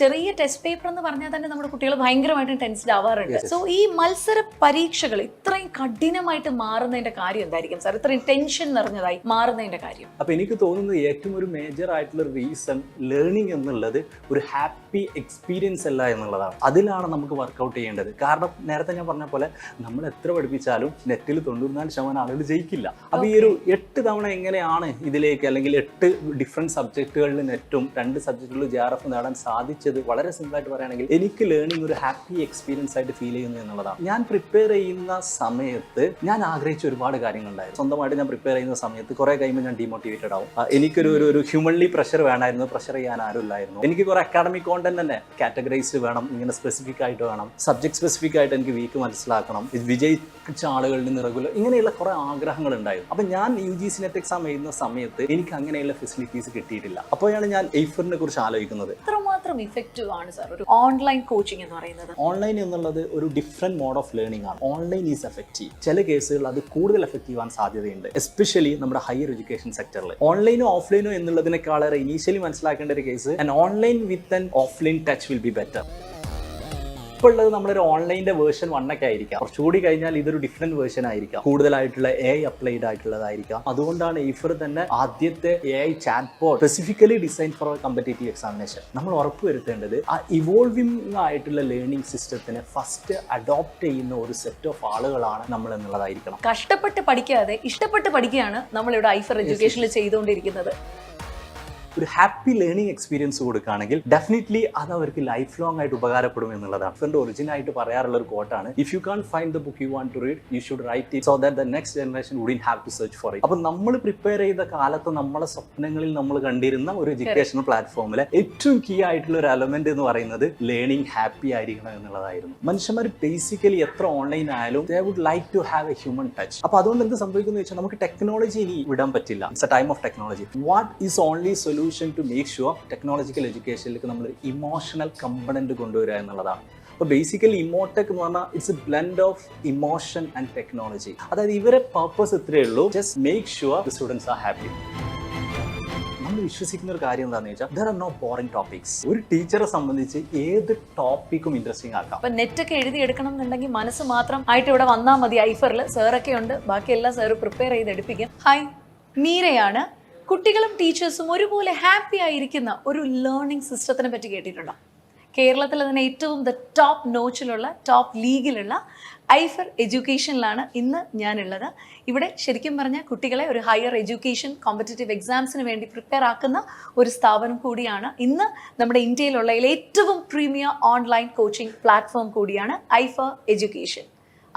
ചെറിയ test paper എന്ന് പറഞ്ഞാൽ തന്നെ നമ്മുടെ കുട്ടികൾ ഭയങ്കരമായിട്ട് ടെൻസ്ഡ് ആവാറുണ്ട്. സോ ഈ മത്സര പരീക്ഷകൾ ഇത്രയും കഠിനമായിട്ട് മാറുന്നതിന്റെ കാര്യം എന്തായിരിക്കും സാർ? ഇത്രയും ടെൻഷൻ നിറഞ്ഞതായി മാറുന്നതിന്റെ കാര്യം? അപ്പൊ എനിക്ക് തോന്നുന്നത് ഏറ്റവും ഒരു മേജർ ആയിട്ടുള്ള റീസൺ ലേണിംഗ് എന്നുള്ളത് ഒരു ഹാപ്പി എക്സ്പീരിയൻസ് അല്ല എന്നുള്ളതാണ്. അതിലാണ് നമുക്ക് വർക്കൗട്ട് ചെയ്യേണ്ടത്. കാരണം നേരത്തെ ഞാൻ പറഞ്ഞ പോലെ നമ്മൾ എത്ര പഠിപ്പിച്ചാലും നെറ്റിൽ 94% ആളുകൾ ജയിക്കില്ല. അപ്പൊ ഈ ഒരു 8 തവണ എങ്ങനെയാണ് ഇതിലേക്ക്, അല്ലെങ്കിൽ 8 ഡിഫറെന്റ് സബ്ജക്റ്റുകളിൽ നെറ്റും 2 സബ്ജക്റ്റുകളിൽ JRF നേടാൻ സാധിച്ചത്? വളരെ സിമ്പിൾ ആയിട്ട് പറയുകയാണെങ്കിൽ എനിക്ക് ലേണിംഗ് ഒരു ഹാപ്പി എക്സ്പീരിയൻസ് ആയിട്ട് ഫീൽ ചെയ്യുന്നു എന്നുള്ളതാണ്. ഞാൻ പ്രിപ്പയർ ചെയ്യുന്ന സമയത്ത് ഞാൻ ആഗ്രഹിച്ച ഒരുപാട് കാര്യങ്ങളുണ്ടായിരുന്നു. സ്വന്തമായിട്ട് ഞാൻ പ്രിപ്പയർ ചെയ്യുന്ന സമയത്ത് കുറെ കഴിയുമ്പോൾ ഞാൻ ഡിമോട്ടിവേറ്റഡ് ആവും. എനിക്കൊരു ഹ്യൂമൻലി പ്രഷർ വേണമായിരുന്നു. പ്രഷർ ചെയ്യാൻ ആരുമില്ലായിരുന്നു. എനിക്ക് കുറെ അക്കാഡമിക് കോണ്ടന്റ് തന്നെ കാറ്റഗറൈസ്ഡ് വേണം, ഇങ്ങനെ സ്പെസിഫിക് ആയിട്ട് വേണം, സബ്ജക്ട് സ്പെസിഫിക് ആയിട്ട് എനിക്ക് വീക്ക് മനസ്സിലാക്കണം, വിജയിച്ച ആളുകളിൽ നിന്ന് റെഗുലർ, ഇങ്ങനെയുള്ള കുറെ ആഗ്രഹങ്ങൾ ഉണ്ടായിരുന്നു. അപ്പൊ ഞാൻ UGC നെറ്റ് എക്സാം എഴുതുന്ന സമയത്ത് എനിക്ക് അങ്ങനെയുള്ള ഫെസിലിറ്റീസ് കിട്ടിയിട്ടില്ല. അപ്പോഴാണ് ഞാൻ എയ്ഫറിനെ കുറിച്ച് ആലോചിക്കുന്നത്. എത്രമാത്രം ഇഫക്റ്റീവ് ആണ് സാർ ഒരു ഓൺലൈൻ കോച്ചിങ് എന്ന് പറയുന്നത്? ഓൺലൈൻ എന്നുള്ളത് ഒരു ഡിഫറെന്റ് മോഡ് ഓഫ് ലേണിംഗ് ആണ്. Online is effective. ചില കേസുകൾ അത് കൂടുതൽ എഫക്റ്റീവ് ആവാൻ സാധ്യതയുണ്ട്, എസ്പെഷ്യലി നമ്മുടെ ഹയർ എഡ്യൂക്കേഷൻ സെക്ടറിൽ. ഓൺലൈനോ ഓഫ്ലൈനോ എന്നുള്ളതിനേക്കാളേറെ ഇനീഷ്യലി മനസ്സിലാക്കേണ്ട ഒരു case, an online with an offline touch will be better. ഇപ്പോൾ ഉള്ളത് നമ്മളൊരു ഓൺലൈൻ്റെ വേർഷൻ 1 ഒക്കെ ആയിരിക്കാം. കുറച്ചുകൂടി കഴിഞ്ഞാൽ ഇതൊരു ഡിഫറെന്റ് വേർഷൻ ആയിരിക്കാം, കൂടുതലായിട്ടുള്ള AI അപ്ലൈഡ് ആയിട്ടുള്ളതായിരിക്കാം. അതുകൊണ്ടാണ് എയ്ഫർ തന്നെ ആദ്യത്തെ AI chat boat specifically design for competitive examination. നമ്മൾ ഉറപ്പുവരുത്തേണ്ടത് ആ ഇവോൾവിംഗ് ആയിട്ടുള്ള ലേണിംഗ് സിസ്റ്റത്തിനെ ഫസ്റ്റ് അഡോപ്റ്റ് ചെയ്യുന്ന ഒരു സെറ്റ് ഓഫ് ആളുകളാണ് നമ്മൾ എന്നുള്ളതായിരിക്കണം. കഷ്ടപ്പെട്ട് പഠിക്കാതെ ഇഷ്ടപ്പെട്ട് പഠിക്കുകയാണ് നമ്മളിവിടെ ഐഫർ എഡ്യൂക്കേഷനിൽ ചെയ്തുകൊണ്ടിരിക്കുന്നത്. ഒരു ഹാപ്പി ലേണിംഗ് എക്സ്പീരിയൻസ് കൊടുക്കുകയാണെങ്കിൽ ഡെഫിനറ്റ്ലി അത് അവർക്ക് ലൈഫ് ലോങ് ആയിട്ട് ഉപകാരപ്പെടും എന്നുള്ളതാണ്. എൻ്റെ ഒറിജിനൽ ആയിട്ട് പറയാറുള്ള ഒരു കോട്ടാണ്, if you can find the book you want to read, you should write it so that the next generation wouldn't have to search for it. അപ്പോൾ നമ്മൾ പ്രിപ്പയർ ചെയ്ത കാലത്ത് നമ്മളെ സ്വപ്നങ്ങളിൽ നമ്മൾ കണ്ടിരുന്ന ഒരു എഡ്യൂക്കേഷണൽ പ്ലാറ്റ്ഫോമിലെ ഏറ്റവും കീ ആയിട്ടുള്ള ഒരു എലമെന്റ് എന്ന് പറയുന്നത് ലേണിംഗ് ഹാപ്പി ആയിരിക്കണം എന്നുള്ളതായിരുന്നു. മനുഷ്യന്മാർ ബേസിക്കലി എത്ര ഓൺലൈൻ ആയാലും they would like to have a human touch. അപ്പോൾ അതുകൊണ്ട് എന്ത് സംഭവിക്കുന്നു വെച്ചാൽ നമുക്ക് ടെക്നോളജി ഇനി വിടാൻ പറ്റില്ല. It's a time of technology. What is only solution to make sure technological എഡ്യൂക്കേഷനിലേക്ക് നമ്മൾ ഇമോഷണൽ കമ്പണന്റ് കൊണ്ടുവരിക എന്നുള്ളതാണ്. അപ്പോൾ ബേസിക്കലി ഇമോടെക് എന്ന് പറഞ്ഞാൽ it's a blend of emotion and technology. അതായത് ഇവരെ പർപ്പസ് ഇത്രയേ ഉള്ളൂ, just make sure the students are happy. നമ്മൾ വിശ്വസിക്കുന്ന ഒരു കാര്യം എന്താണെന്ന് വെച്ചാൽ there are no boring topics. ഒരു ടീച്ചറെ സംബന്ധിച്ച് ഏത് ടോപ്പിക്കും ഇൻട്രസ്റ്റിംഗ് ആക്കാം. അപ്പൊ നെറ്റൊക്കെ എഴുതിയെടുക്കണം എന്നുണ്ടെങ്കിൽ മനസ്സ് മാത്രം ആയിട്ട് ഇവിടെ വന്നാൽ മതി. ഐഫറിൽ സാറൊക്കെ ഉണ്ട്, ബാക്കിയെല്ലാം സാറ് പ്രിപ്പയർ ചെയ്ത് എടുപ്പിക്കും. ഹായ്, മീരയാണ്. കുട്ടികളും ടീച്ചേഴ്സും ഒരുപോലെ ഹാപ്പി ആയിരിക്കുന്ന ഒരു ലേണിംഗ് സിസ്റ്റത്തിനെ പറ്റി കേട്ടിട്ടുണ്ടോ? കേരളത്തിൽ തന്നെ ഏറ്റവും ടോപ്പ് നോച്ചിലുള്ള, ടോപ്പ് ലീഗിലുള്ള ഐഫർ എഡ്യൂക്കേഷനിലാണ് ഇന്ന് ഞാനുള്ളത്. ഇവിടെ ശരിക്കും പറഞ്ഞാൽ കുട്ടികളെ ഒരു ഹയർ എഡ്യൂക്കേഷൻ കോമ്പറ്റേറ്റീവ് എക്സാംസിന് വേണ്ടി പ്രിപ്പയർ ആക്കുന്ന ഒരു സ്ഥാപനം കൂടിയാണ്. ഇന്ന് നമ്മുടെ ഇന്ത്യയിലുള്ള ഏറ്റവും പ്രീമിയർ ഓൺലൈൻ കോച്ചിങ് പ്ലാറ്റ്ഫോം കൂടിയാണ് ഐഫർ എഡ്യൂക്കേഷൻ.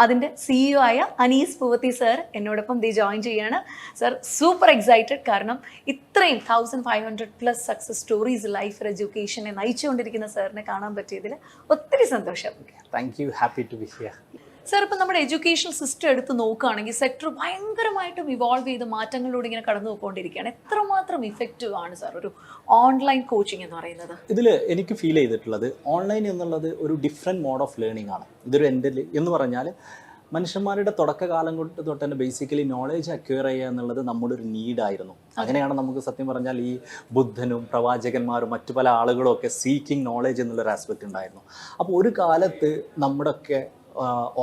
അതിൻ്റെ CEO ആയ അനീസ് പൂവത്തി സാർ എന്നോടൊപ്പം ജോയിൻ ചെയ്യാണ്. സാർ സൂപ്പർ എക്സൈറ്റഡ്, കാരണം ഇത്രയും 1500+ സക്സസ് സ്റ്റോറീസ് ലൈഫ് എഡ്യൂക്കേഷനെ നയിച്ചുകൊണ്ടിരിക്കുന്ന സാറിനെ കാണാൻ പറ്റിയതിൽ ഒത്തിരി സന്തോഷം. Thank you, happy to be here. Sir, ഇപ്പം നമ്മുടെ എഡ്യൂക്കേഷണൽ സിസ്റ്റം എടുത്ത് നോക്കുകയാണെങ്കിൽ സെക്ടർ ഭയങ്കരമായിട്ടും ഇവോൾവ് ചെയ്ത് മാറ്റങ്ങളിലൂടെ ഇങ്ങനെ കടന്നു പോയിക്കൊണ്ടിരിക്കുകയാണ്. എത്രമാത്രം ഇഫക്റ്റീവ് ആണ് സാർ ഒരു ഓൺലൈൻ കോച്ചിങ് എന്ന് പറയുന്നത്? ഇതിൽ എനിക്ക് ഫീൽ ചെയ്തിട്ടുള്ളത് ഓൺലൈൻ എന്നുള്ളത് ഒരു ഡിഫറെൻറ്റ് മോഡ് ഓഫ് ലേണിംഗ് ആണ്. ഇതൊരു എന്ന് പറഞ്ഞാൽ മനുഷ്യന്മാരുടെ തുടക്കകാലം തൊട്ട് തന്നെ ബേസിക്കലി നോളേജ് അക്വയർ ചെയ്യുക എന്നുള്ളത് നമ്മുടെ ഒരു നീഡായിരുന്നു. അങ്ങനെയാണ് നമുക്ക് സത്യം പറഞ്ഞാൽ ഈ ബുദ്ധനും പ്രവാചകന്മാരും മറ്റു പല ആളുകളും ഒക്കെ സീക്കിംഗ് നോളേജ് എന്നുള്ളൊരു ആസ്പെക്റ്റ് ഉണ്ടായിരുന്നു. അപ്പോൾ ഒരു കാലത്ത് നമ്മുടെയൊക്കെ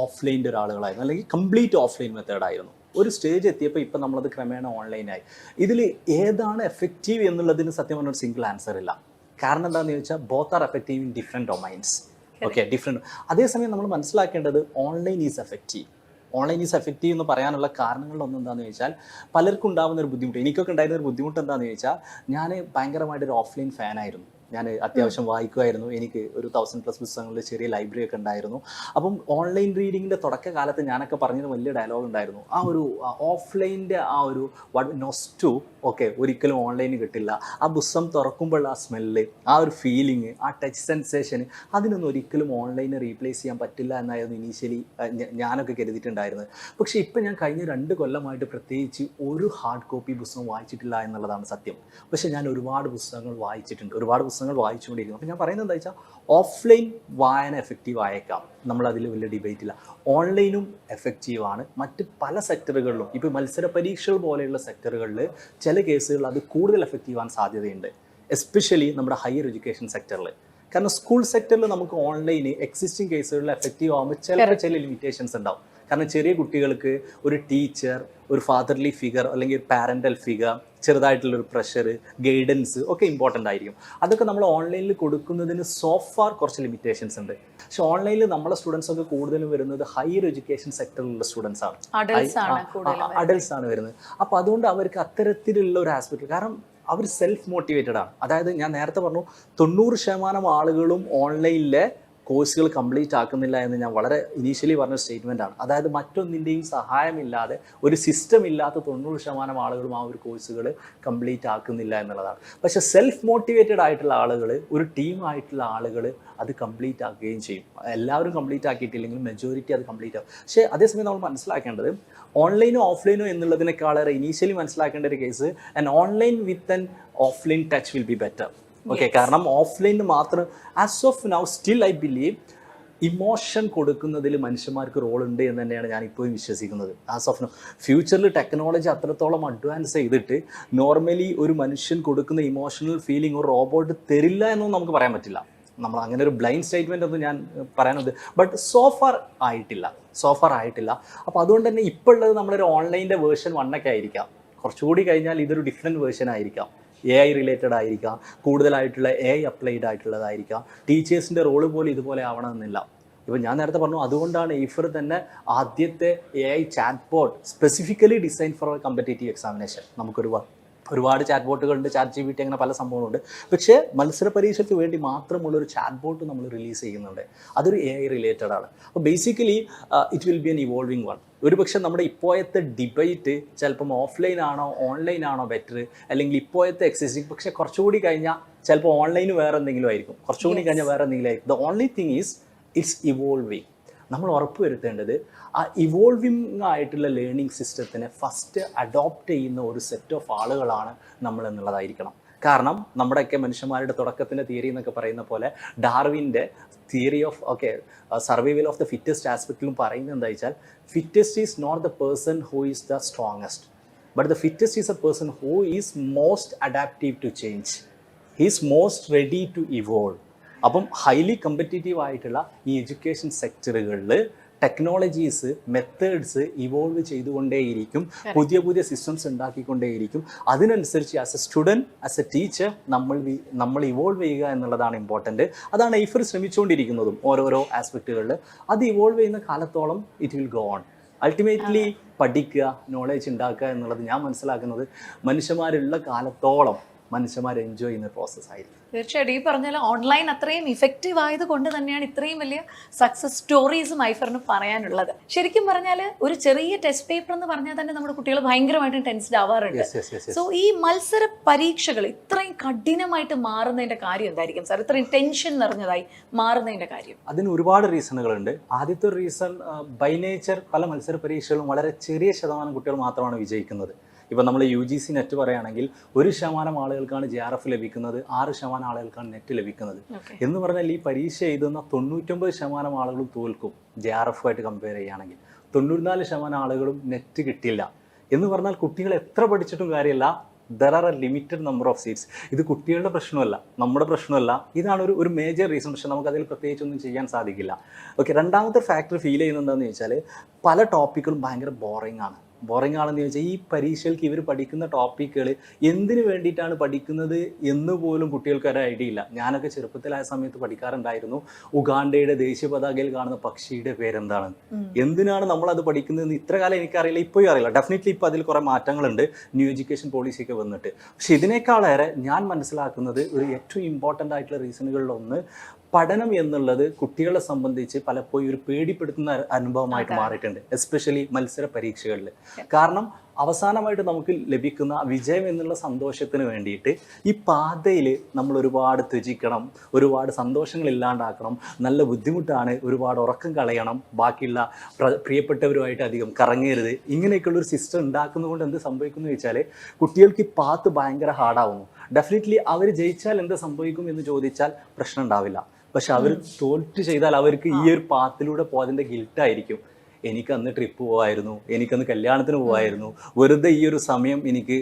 ഓഫ്ലൈൻ്റെ ഒരാളുകളായിരുന്നു, അല്ലെങ്കിൽ കംപ്ലീറ്റ് ഓഫ്ലൈൻ മെത്തേഡായിരുന്നു. ഒരു സ്റ്റേജ് എത്തിയപ്പോൾ ഇപ്പം നമ്മളത് ക്രമേണ ഓൺലൈനായി. ഇതിൽ ഏതാണ് എഫക്റ്റീവ് എന്നുള്ളതിന് സത്യം പറഞ്ഞ ഒരു സിംഗിൾ ആൻസർ ഇല്ല. കാരണം എന്താണെന്ന് ചോദിച്ചാൽ both are effective in different domains. Okay, different. അതേസമയം നമ്മൾ മനസ്സിലാക്കേണ്ടത് online is effective. Online is effective എന്ന് പറയാനുള്ള കാരണങ്ങളിലൊന്നും എന്താണെന്ന് ചോദിച്ചാൽ പലർക്കും ഉണ്ടാകുന്ന ഒരു ബുദ്ധിമുട്ട്, എനിക്കൊക്കെ ഉണ്ടായിരുന്ന ഒരു ബുദ്ധിമുട്ട് എന്താണെന്ന് ചോദിച്ചാൽ ഞാൻ ഭയങ്കരമായിട്ടൊരു ഓഫ്ലൈൻ ഫാനായിരുന്നു. ഞാൻ അത്യാവശ്യം വായിക്കുമായിരുന്നു. എനിക്ക് ഒരു 1000+ പുസ്തകങ്ങളിൽ ചെറിയ ലൈബ്രറി ഒക്കെ ഉണ്ടായിരുന്നു. അപ്പം ഓൺലൈൻ റീഡിങ്ങിൻ്റെ തുടക്കകാലത്ത് ഞാനൊക്കെ പറഞ്ഞത് വലിയ ഡയലോഗ് ഉണ്ടായിരുന്നു. ആ ഒരു ഓഫ്ലൈൻ്റെ ആ ഒരു നൊസ്റ്റു ഓക്കെ ഒരിക്കലും ഓൺലൈന് കിട്ടില്ല. ആ പുസ്തകം തുറക്കുമ്പോൾ ആ സ്മെല്ല്, ആ ഒരു ഫീലിംഗ്, ആ ടച്ച് സെൻസേഷൻ, അതിനൊന്നും ഒരിക്കലും ഓൺലൈനെ റീപ്ലേസ് ചെയ്യാൻ പറ്റില്ല എന്നായിരുന്നു ഇനീഷ്യലി ഞാനൊക്കെ കരുതിയിട്ടുണ്ടായിരുന്നത്. പക്ഷേ ഇപ്പം ഞാൻ കഴിഞ്ഞ 2 കൊല്ലമായിട്ട് പ്രത്യേകിച്ച് ഒരു ഹാർഡ് കോപ്പി പുസ്തകം വായിച്ചിട്ടില്ല എന്നുള്ളതാണ് സത്യം. പക്ഷേ ഞാൻ ഒരുപാട് പുസ്തകങ്ങൾ വായിച്ചിട്ടുണ്ട്, ഒരുപാട് പുസ്തകങ്ങൾ വായിച്ചുകൊണ്ടിരിക്കുന്നു. അപ്പോൾ ഞാൻ പറയുന്നത് എന്താ വെച്ചാൽ ഓഫ്ലൈൻ വായന എഫക്റ്റീവ് ആയേക്കാം, നമ്മളതിൽ വലിയ ഡിബേറ്റ് ഇല്ല. ഓൺലൈനും എഫക്റ്റീവാണ്. മറ്റ് പല സെക്ടറുകളിലും, ഇപ്പോൾ മത്സര പരീക്ഷകൾ പോലെയുള്ള സെക്ടറുകളിൽ ചില കേസുകൾ അത് കൂടുതൽ എഫക്റ്റീവ് ആവാൻ സാധ്യതയുണ്ട്, എസ്പെഷ്യലി നമ്മുടെ ഹയർ എഡ്യൂക്കേഷൻ സെക്ടറിൽ. കാരണം സ്കൂൾ സെക്ടറിൽ നമുക്ക് ഓൺലൈന് എക്സിസ്റ്റിംഗ് കേസുകളിൽ എഫക്റ്റീവ് ആകുമ്പോൾ ചില ലിമിറ്റേഷൻസ് ഉണ്ടാവും. കാരണം ചെറിയ കുട്ടികൾക്ക് ഒരു ടീച്ചർ, ഒരു ഫാദർലി ഫിഗർ അല്ലെങ്കിൽ ഒരു പാരൻ്റൽ ഫിഗർ, ചെറുതായിട്ടുള്ളൊരു പ്രഷർ, ഗൈഡൻസ് ഒക്കെ ഇമ്പോർട്ടൻ്റ് ആയിരിക്കും. അതൊക്കെ നമ്മൾ ഓൺലൈനിൽ കൊടുക്കുന്നതിന് സോഫാർ കുറച്ച് ലിമിറ്റേഷൻസ് ഉണ്ട്. പക്ഷെ ഓൺലൈനിൽ നമ്മളെ സ്റ്റുഡൻസ് ഒക്കെ കൂടുതലും വരുന്നത് ഹയർ എഡ്യൂക്കേഷൻ സെക്ടറിലുള്ള സ്റ്റുഡൻസ് ആണ്, അഡൽട്സ് ആണ് വരുന്നത്. അപ്പോൾ അതുകൊണ്ട് അവർക്ക് അത്തരത്തിലുള്ള ഒരു ആസ്പെക്ട്, കാരണം അവർ സെൽഫ് മോട്ടിവേറ്റഡ് ആണ്. അതായത് ഞാൻ നേരത്തെ പറഞ്ഞു 90% ആളുകളും ഓൺലൈനിലെ കോഴ്സുകൾ കംപ്ലീറ്റ് ആക്കുന്നില്ല എന്ന് ഞാൻ വളരെ ഇനീഷ്യലി പറഞ്ഞ സ്റ്റേറ്റ്മെൻ്റ് ആണ്. അതായത് മറ്റൊന്നിൻ്റെയും സഹായമില്ലാതെ, ഒരു സിസ്റ്റം ഇല്ലാത്ത 90% ആളുകളും ആ ഒരു കോഴ്സുകൾ കംപ്ലീറ്റ് ആക്കുന്നില്ല എന്നുള്ളതാണ്. പക്ഷേ സെൽഫ് മോട്ടിവേറ്റഡ് ആയിട്ടുള്ള ആളുകൾ, ഒരു ടീമായിട്ടുള്ള ആളുകൾ അത് കംപ്ലീറ്റ് ആക്കുകയും ചെയ്യും. എല്ലാവരും കംപ്ലീറ്റ് ആക്കിയിട്ടില്ലെങ്കിലും മെജോറിറ്റി അത് കംപ്ലീറ്റ് ആകും. പക്ഷേ അതേസമയം നമ്മൾ മനസ്സിലാക്കേണ്ടത് ഓൺലൈനോ ഓഫ്ലൈനോ എന്നുള്ളതിനേക്കാളേറെ ഇനീഷ്യലി മനസ്സിലാക്കേണ്ട ഒരു case, and online with an offline touch will be better. Okay, കാരണം ഓഫ്ലൈനിൽ മാത്രം as of now still I believe emotion കൊടുക്കുന്നതിൽ മനുഷ്യന്മാർക്ക് റോൾ ഉണ്ട് എന്ന് തന്നെയാണ് ഞാൻ ഇപ്പോഴും വിശ്വസിക്കുന്നത്. As of now. ഫ്യൂച്ചറിൽ ടെക്നോളജി അത്രത്തോളം അഡ്വാൻസ് ചെയ്തിട്ട് നോർമലി ഒരു മനുഷ്യൻ കൊടുക്കുന്ന ഇമോഷണൽ ഫീലിംഗ് ഒരു റോബോട്ട് തരില്ല എന്നൊന്നും നമുക്ക് പറയാൻ പറ്റില്ല. നമ്മൾ അങ്ങനെ ഒരു ബ്ലൈൻഡ് സ്റ്റേറ്റ്മെൻ്റ് ഒന്നും ഞാൻ പറയാനുണ്ട്. ബട്ട് സോഫാർ ആയിട്ടില്ല. അപ്പോൾ അതുകൊണ്ട് തന്നെ ഇപ്പോൾ ഉള്ളത് നമ്മളൊരു ഓൺലൈൻ്റെ വേർഷൻ 1 ആയിരിക്കാം. കുറച്ചുകൂടി കഴിഞ്ഞാൽ ഇതൊരു ഡിഫറെൻറ്റ് വേർഷൻ ആയിരിക്കാം. AI റിലേറ്റഡ് ആയിരിക്കാം, കൂടുതലായിട്ടുള്ള AI അപ്ലൈഡ് ആയിട്ടുള്ളതായിരിക്കാം. ടീച്ചേഴ്സിൻ്റെ റോള് പോലും ഇതുപോലെ ആവണമെന്നില്ല. ഇപ്പം ഞാൻ നേരത്തെ പറഞ്ഞു, അതുകൊണ്ടാണ് ഈഫർ തന്നെ ആദ്യത്തെ AI chat boat specifically design for competitive examination. ഒരുപാട് ചാറ്റ് ബോട്ടുകളുണ്ട്, ChatGPT, അങ്ങനെ പല സംഭവങ്ങളുണ്ട്. പക്ഷേ മത്സര പരീക്ഷയ്ക്ക് വേണ്ടി മാത്രമുള്ളൊരു ചാറ്റ് ബോട്ട് നമ്മൾ റിലീസ് ചെയ്യുന്നുണ്ട്. അതൊരു AI റിലേറ്റഡ് ആണ്. അപ്പോൾ basically it will be N evolving one. ഒരുപക്ഷെ നമ്മുടെ ഇപ്പോഴത്തെ ഡിബേറ്റ് ചിലപ്പം ഓഫ്ലൈൻ ആണോ ഓൺലൈൻ ആണോ ബെറ്റർ, അല്ലെങ്കിൽ ഇപ്പോഴത്തെ എക്സിസ്റ്റിംഗ്, പക്ഷേ കുറച്ചുകൂടി കഴിഞ്ഞാൽ ചിലപ്പോൾ ഓൺലൈൻ വേറെ എന്തെങ്കിലും ആയിരിക്കും, കുറച്ചുകൂടി കഴിഞ്ഞാൽ വേറെ എന്തെങ്കിലും ആയിരിക്കും. The only thing is it's evolving. നമ്മൾ ഉറപ്പ് വരുത്തേണ്ടത് ആ ഇവോൾവിങ് ആയിട്ടുള്ള ലേണിംഗ് സിസ്റ്റത്തിനെ ഫസ്റ്റ് അഡോപ്റ്റ് ചെയ്യുന്ന ഒരു സെറ്റ് ഓഫ് ആളുകളാണ് നമ്മൾ എന്നുള്ളതായിരിക്കണം. കാരണം നമ്മുടെയൊക്കെ മനുഷ്യന്മാരുടെ തുടക്കത്തിൻ്റെ തിയറി എന്നൊക്കെ പറയുന്ന പോലെ ഡാർവിൻ്റെ theory of survival of the fittest ആസ്പെക്റ്റിലും പറയുന്നത് എന്താ വെച്ചാൽ, fittest is not the person who is the strongest, but the fittest is a person who is most adaptive to change, he is most ready to evolve. അപ്പം highly competitive ആയിട്ടുള്ള ഈ education സെക്ടറുകളിൽ technologies, methods evolve ചെയ്തുകൊണ്ടേയിരിക്കും, പുതിയ പുതിയ systems ഉണ്ടാക്കിക്കൊണ്ടേയിരിക്കും. അതിനനുസരിച്ച് as a student, as a teacher നമ്മൾ ഇവോൾവ് ചെയ്യുക എന്നുള്ളതാണ് ഇമ്പോർട്ടൻറ്റ്. അതാണ് ഈഫർ ശ്രമിച്ചുകൊണ്ടിരിക്കുന്നതും ഓരോരോ ആസ്പെക്റ്റുകളിൽ. അത് ഇവോൾവ് ചെയ്യുന്ന കാലത്തോളം it will go on. Ultimately പഠിക്കുക, നോളേജ് ഉണ്ടാക്കുക എന്നുള്ളത് ഞാൻ മനസ്സിലാക്കുന്നത് മനുഷ്യന്മാരുള്ള കാലത്തോളം മനുഷ്യന്മാർ എൻജോയ് ചെയ്യുന്ന പ്രോസസ്സായിരിക്കും. തീർച്ചയായിട്ടും ഈ പറഞ്ഞാൽ ഓൺലൈൻ അത്രയും ഇഫക്റ്റീവ് ആയത് കൊണ്ട് തന്നെയാണ് ഇത്രയും വലിയ സക്സസ് സ്റ്റോറീസും ഐഫറിന് പറയാനുള്ളത്. ശരിക്കും പറഞ്ഞാൽ ഒരു ചെറിയ ടെസ്റ്റ് പേപ്പർ എന്ന് പറഞ്ഞാൽ തന്നെ നമ്മുടെ കുട്ടികൾ ഭയങ്കരമായിട്ട് ടെൻസ്ഡ് ആവാറുണ്ട്. സോ ഈ മത്സര പരീക്ഷകൾ ഇത്രയും കഠിനമായിട്ട് മാറുന്നതിന്റെ കാര്യം എന്തായിരിക്കും സാർ? ഇത്രയും ടെൻഷൻ നിറഞ്ഞതായി മാറുന്നതിന്റെ കാര്യം? അതിന് ഒരുപാട് റീസണുകളുണ്ട്. ആദ്യത്തെ റീസൺ, ബൈ നേച്ചർ പല മത്സര പരീക്ഷകളും വളരെ ചെറിയ ശതമാനം കുട്ടികൾ മാത്രമാണ് വിജയിക്കുന്നത്. ഇപ്പോൾ നമ്മൾ UGC നെറ്റ് പറയുകയാണെങ്കിൽ 1% ആളുകൾക്കാണ് JRF ലഭിക്കുന്നത്, 6% ആളുകൾക്കാണ് നെറ്റ് ലഭിക്കുന്നത്. എന്ന് പറഞ്ഞാൽ ഈ പരീക്ഷ എഴുതുന്ന 99% ആളുകളും തോൽക്കും. JRF-ആയിട്ട് കമ്പയർ ചെയ്യുകയാണെങ്കിൽ 94% ആളുകളും നെറ്റ് കിട്ടില്ല. എന്ന് പറഞ്ഞാൽ കുട്ടികൾ എത്ര പഠിച്ചിട്ടും കാര്യമില്ല, there are A limited number of seats. ഇത് കുട്ടികളുടെ പ്രശ്നമല്ല, നമ്മുടെ പ്രശ്നമല്ല. ഇതാണ് ഒരു മേജർ റീസൺ. പക്ഷേ നമുക്കതിൽ പ്രത്യേകിച്ചൊന്നും ചെയ്യാൻ സാധിക്കില്ല. ഓക്കെ, രണ്ടാമത്തെ ഫാക്ടർ ഫീൽ ചെയ്യുന്നത് എന്താണെന്ന് ചോദിച്ചാൽ, പല ടോപ്പിക്കുകളും ഭയങ്കര ബോറിംഗ് ആണ്. ബോറിംഗ് ആണെന്ന് ചോദിച്ചാൽ ഈ പരീക്ഷകൾക്ക് ഇവർ പഠിക്കുന്ന ടോപ്പിക്കുകൾ എന്തിനു വേണ്ടിയിട്ടാണ് പഠിക്കുന്നത് എന്ന് പോലും കുട്ടികൾക്ക് ഒരു ഐഡിയ ഇല്ല. ഞാനൊക്കെ ചെറുപ്പത്തിലായ സമയത്ത് പഠിക്കാറുണ്ടായിരുന്നു, ഉഗാണ്ടയുടെ ദേശീയ പതാകയിൽ കാണുന്ന പക്ഷിയുടെ പേരെന്താണ്, എന്തിനാണ് നമ്മളത് പഠിക്കുന്നതെന്ന് ഇത്ര കാലം എനിക്കറിയില്ല, ഇപ്പോഴും അറിയില്ല. ഡെഫിനറ്റ്ലി ഇപ്പോൾ അതിൽ കുറേ മാറ്റങ്ങളുണ്ട്, ന്യൂ എഡ്യൂക്കേഷൻ പോളിസിയൊക്കെ വന്നിട്ട്. പക്ഷെ ഇതിനേക്കാളേറെ ഞാൻ മനസ്സിലാക്കുന്നത് ഒരു ഏറ്റവും ഇമ്പോർട്ടൻ്റ് ആയിട്ടുള്ള റീസണുകളിലൊന്ന്, പഠനം എന്നുള്ളത് കുട്ടികളെ സംബന്ധിച്ച് പലപ്പോഴും ഒരു പേടിപ്പെടുത്തുന്ന അനുഭവമായിട്ട് മാറിയിട്ടുണ്ട്, എസ്പെഷ്യലി മത്സര പരീക്ഷകളിൽ. കാരണം അവസാനമായിട്ട് നമുക്ക് ലഭിക്കുന്ന വിജയം എന്നുള്ള സന്തോഷത്തിന് വേണ്ടിയിട്ട് ഈ പാതയിൽ നമ്മൾ ഒരുപാട് ത്യജിക്കണം, ഒരുപാട് സന്തോഷങ്ങൾ ഇല്ലാണ്ടാക്കണം, നല്ല ബുദ്ധിമുട്ടാണ്, ഒരുപാട് ഉറക്കം കളയണം, ബാക്കിയുള്ള പ്രിയപ്പെട്ടവരുമായിട്ട് അധികം കറങ്ങരുത്. ഇങ്ങനെയൊക്കെയുള്ളൊരു സിസ്റ്റം ഉണ്ടാക്കുന്നതുകൊണ്ട് എന്ത് സംഭവിക്കുന്നു വെച്ചാൽ, കുട്ടികൾക്ക് ഈ പാത്ത് ഭയങ്കര ഹാർഡാവുന്നു. ഡെഫിനറ്റ്ലി അവർ ജയിച്ചാൽ എന്ത് സംഭവിക്കും എന്ന് ചോദിച്ചാൽ പ്രശ്നം ഉണ്ടാവില്ല. പക്ഷെ അവർ തോൽറ്റ് ചെയ്താൽ അവർക്ക് ഈ ഒരു പാത്തിലൂടെ പോയതിൻ്റെ ഗിൽട്ടായിരിക്കും. എനിക്ക് അന്ന് ട്രിപ്പ് പോകായിരുന്നു, എനിക്കന്ന് കല്യാണത്തിന് പോകായിരുന്നു, വെറുതെ ഈ ഒരു സമയം എനിക്ക്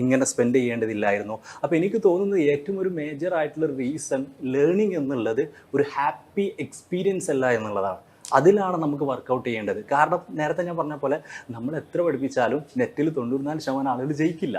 ഇങ്ങനെ സ്പെൻഡ് ചെയ്യേണ്ടതില്ലായിരുന്നു. അപ്പോൾ എനിക്ക് തോന്നുന്നത് ഏറ്റവും ഒരു മേജർ ആയിട്ടുള്ള റീസൺ ലേണിംഗ് എന്നുള്ളത് ഒരു ഹാപ്പി എക്സ്പീരിയൻസ് അല്ല എന്നുള്ളതാണ്. അതിലാണ് നമുക്ക് വർക്കൗട്ട് ചെയ്യേണ്ടത്. കാരണം നേരത്തെ ഞാൻ പറഞ്ഞ പോലെ നമ്മൾ എത്ര പഠിപ്പിച്ചാലും നെറ്റിൽ 94% ആളുകൾ ജയിക്കില്ല.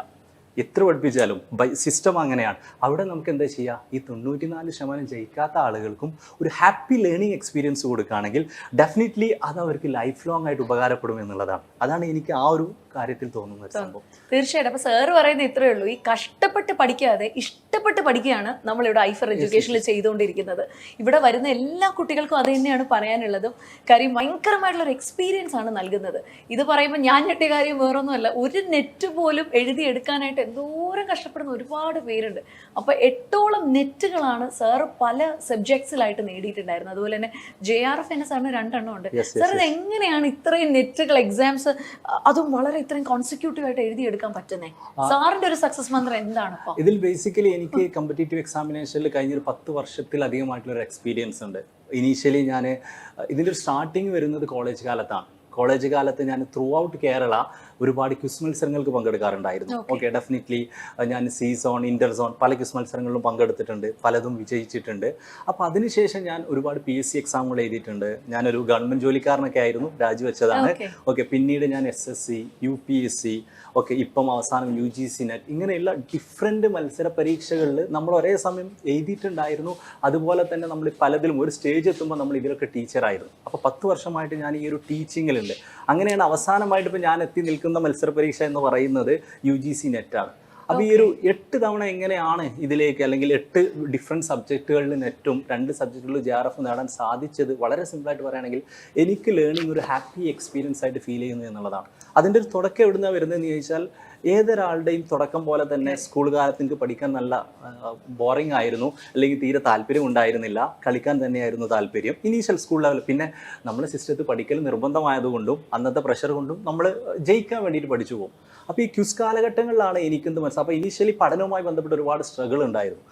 എത്ര പഠിപ്പിച്ചാലും സിസ്റ്റം അങ്ങനെയാണ്. അവിടെ നമുക്ക് എന്താ ചെയ്യുക, ഈ 94% ജയിക്കാത്ത ആളുകൾക്കും ഒരു ഹാപ്പി ലേണിംഗ് എക്സ്പീരിയൻസ് കൊടുക്കുകയാണെങ്കിൽ ഡെഫിനറ്റ്ലി അത് അവർക്ക് ലൈഫ് ലോങ് ആയിട്ട് ഉപകാരപ്പെടും എന്നുള്ളതാണ്. അതാണ് എനിക്ക് ആ ഒരു കാര്യത്തിൽ തോന്നുന്ന സംഭവം. തീർച്ചയായിട്ടും. അപ്പോൾ സാറ് പറയുന്നത് ഇത്രയേ ഉള്ളൂ, ഈ കഷ്ടപ്പെട്ട് പഠിക്കാതെ ഇഷ്ടപ്പെട്ട് പഠിക്കുകയാണ് നമ്മളിവിടെ ഐഫർ എഡ്യൂക്കേഷനിൽ ചെയ്തുകൊണ്ടിരിക്കുന്നത്. ഇവിടെ വരുന്ന എല്ലാ കുട്ടികൾക്കും അത് തന്നെയാണ് പറയാനുള്ളതും. കാര്യം ഭയങ്കരമായിട്ടുള്ളൊരു എക്സ്പീരിയൻസ് ആണ് നൽകുന്നത്. ഇത് പറയുമ്പോൾ ഞാൻ ഞെട്ടിയ കാര്യം വേറൊന്നുമല്ല, ഒരു നെറ്റ് പോലും എഴുതിയെടുക്കാനായിട്ട് എന്തോരം കഷ്ടപ്പെടുന്ന ഒരുപാട് പേരുണ്ട്. അപ്പോൾ 8ഓളം നെറ്റുകളാണ് സാറ് പല സബ്ജക്ട്സിലായിട്ട് നേടിയിട്ടുണ്ടായിരുന്നത്. അതുപോലെ തന്നെ JRF എന്നെ സാറിന് 2 എണ്ണം ഉണ്ട്. സാർ ഇത് എങ്ങനെയാണ് ഇത്രയും നെറ്റുകൾ എക്സാംസ് അതും വളരെ ഇത്രയും കോൺസിക്യൂട്ടീവ് ആയിട്ട് എഴുതിയെടുക്കാൻ പറ്റുന്നത്? സാറിന്റെ ഒരു സക്സസ് മന്ത്രം എന്താണ്? ഇതിൽ ബേസിക്കലി എനിക്ക് കോമ്പറ്റേറ്റീവ് എക്സാമിനേഷനിൽ കഴിഞ്ഞൊരു 10 വർഷത്തിലധികമായിട്ടുള്ളൊരു എക്സ്പീരിയൻസ് ഉണ്ട്. ഇനീഷ്യലി ഞാൻ ഇതിൻ്റെ ഒരു സ്റ്റാർട്ടിങ് വരുന്നത് കോളേജ് കാലത്താണ്. കോളേജ് കാലത്ത് ഞാൻ ത്രൂ ഔട്ട് കേരള ഒരുപാട് ക്വിസ് മത്സരങ്ങൾക്ക് പങ്കെടുക്കാറുണ്ടായിരുന്നു. ഓക്കെ, ഡെഫിനറ്റ്ലി ഞാൻ സോൺ, ഇന്റർ സോൺ പല ക്വിസ് മത്സരങ്ങളിലും പങ്കെടുത്തിട്ടുണ്ട്, പലതും വിജയിച്ചിട്ടുണ്ട്. അപ്പോൾ അതിനുശേഷം ഞാൻ ഒരുപാട് PSC എക്സാമുകൾ എഴുതിയിട്ടുണ്ട്. ഞാനൊരു ഗവൺമെൻറ് ജോലിക്കാരനൊക്കെ ആയിരുന്നു, രാജിവെച്ചതാണ്. ഓക്കെ, പിന്നീട് ഞാൻ SSC, UPSC, ഓക്കെ, ഇപ്പം അവസാനം UGC നെറ്റ്, ഇങ്ങനെയുള്ള ഡിഫറെൻറ്റ് മത്സര പരീക്ഷകളിൽ നമ്മൾ ഒരേ സമയം എഴുതിയിട്ടുണ്ടായിരുന്നു. അതുപോലെ തന്നെ നമ്മൾ പലതിലും ഒരു സ്റ്റേജ് എത്തുമ്പോൾ നമ്മൾ ഇതിലൊക്കെ ടീച്ചറായിരുന്നു. അപ്പോൾ 10 വർഷമായിട്ട് ഞാൻ ഈ ഒരു ടീച്ചിങ്ങിലുണ്ട്. അങ്ങനെയാണ് അവസാനമായിട്ട് ഇപ്പോൾ ഞാൻ എത്തി നിൽക്കുന്ന മത്സര പരീക്ഷ എന്ന് പറയുന്നത് UGC നെറ്റാണ്. അപ്പോൾ ഈ ഒരു 8 തവണ എങ്ങനെയാണ് ഇതിലേക്ക്, അല്ലെങ്കിൽ 8 ഡിഫറെൻറ്റ് സബ്ജക്റ്റുകളിൽ നെറ്റും 2 സബ്ജക്റ്റുകളിൽ JRF നേടാൻ സാധിച്ചത്? വളരെ സിമ്പിളായിട്ട് പറയുകയാണെങ്കിൽ എനിക്ക് ലേണിംഗ് ഒരു ഹാപ്പി എക്സ്പീരിയൻസ് ആയിട്ട് ഫീൽ ചെയ്യുന്നു എന്നുള്ളതാണ്. അതിൻ്റെ ഒരു തുടക്കം എവിടുന്നാണ് വരുന്നതെന്ന് ചോദിച്ചാൽ, ഏതൊരാളുടെയും തുടക്കം പോലെ തന്നെ സ്കൂൾ കാലത്ത് എനിക്ക് പഠിക്കാൻ നല്ല ബോറിംഗ് ആയിരുന്നു, അല്ലെങ്കിൽ തീരെ താല്പര്യം ഉണ്ടായിരുന്നില്ല, കളിക്കാൻ തന്നെയായിരുന്നു താല്പര്യം ഇനീഷ്യൽ സ്കൂൾ ലെവൽ. പിന്നെ നമ്മൾ സിസ്റ്റത്തിൽ പഠിക്കൽ നിർബന്ധമായതുകൊണ്ടും അന്നത്തെ പ്രഷർ കൊണ്ടും നമ്മൾ ജയിക്കാൻ വേണ്ടിയിട്ട് പഠിച്ചു പോകും. അപ്പോൾ ഈ ക്വിസ് കാലഘട്ടങ്ങളിലാണ് എനിക്കെന്ത് മനസ്സിലാവും. അപ്പോൾ ഇനീഷ്യലി പഠനവുമായി ബന്ധപ്പെട്ട് ഒരുപാട് സ്ട്രഗിൾ ഉണ്ടായിരുന്നു.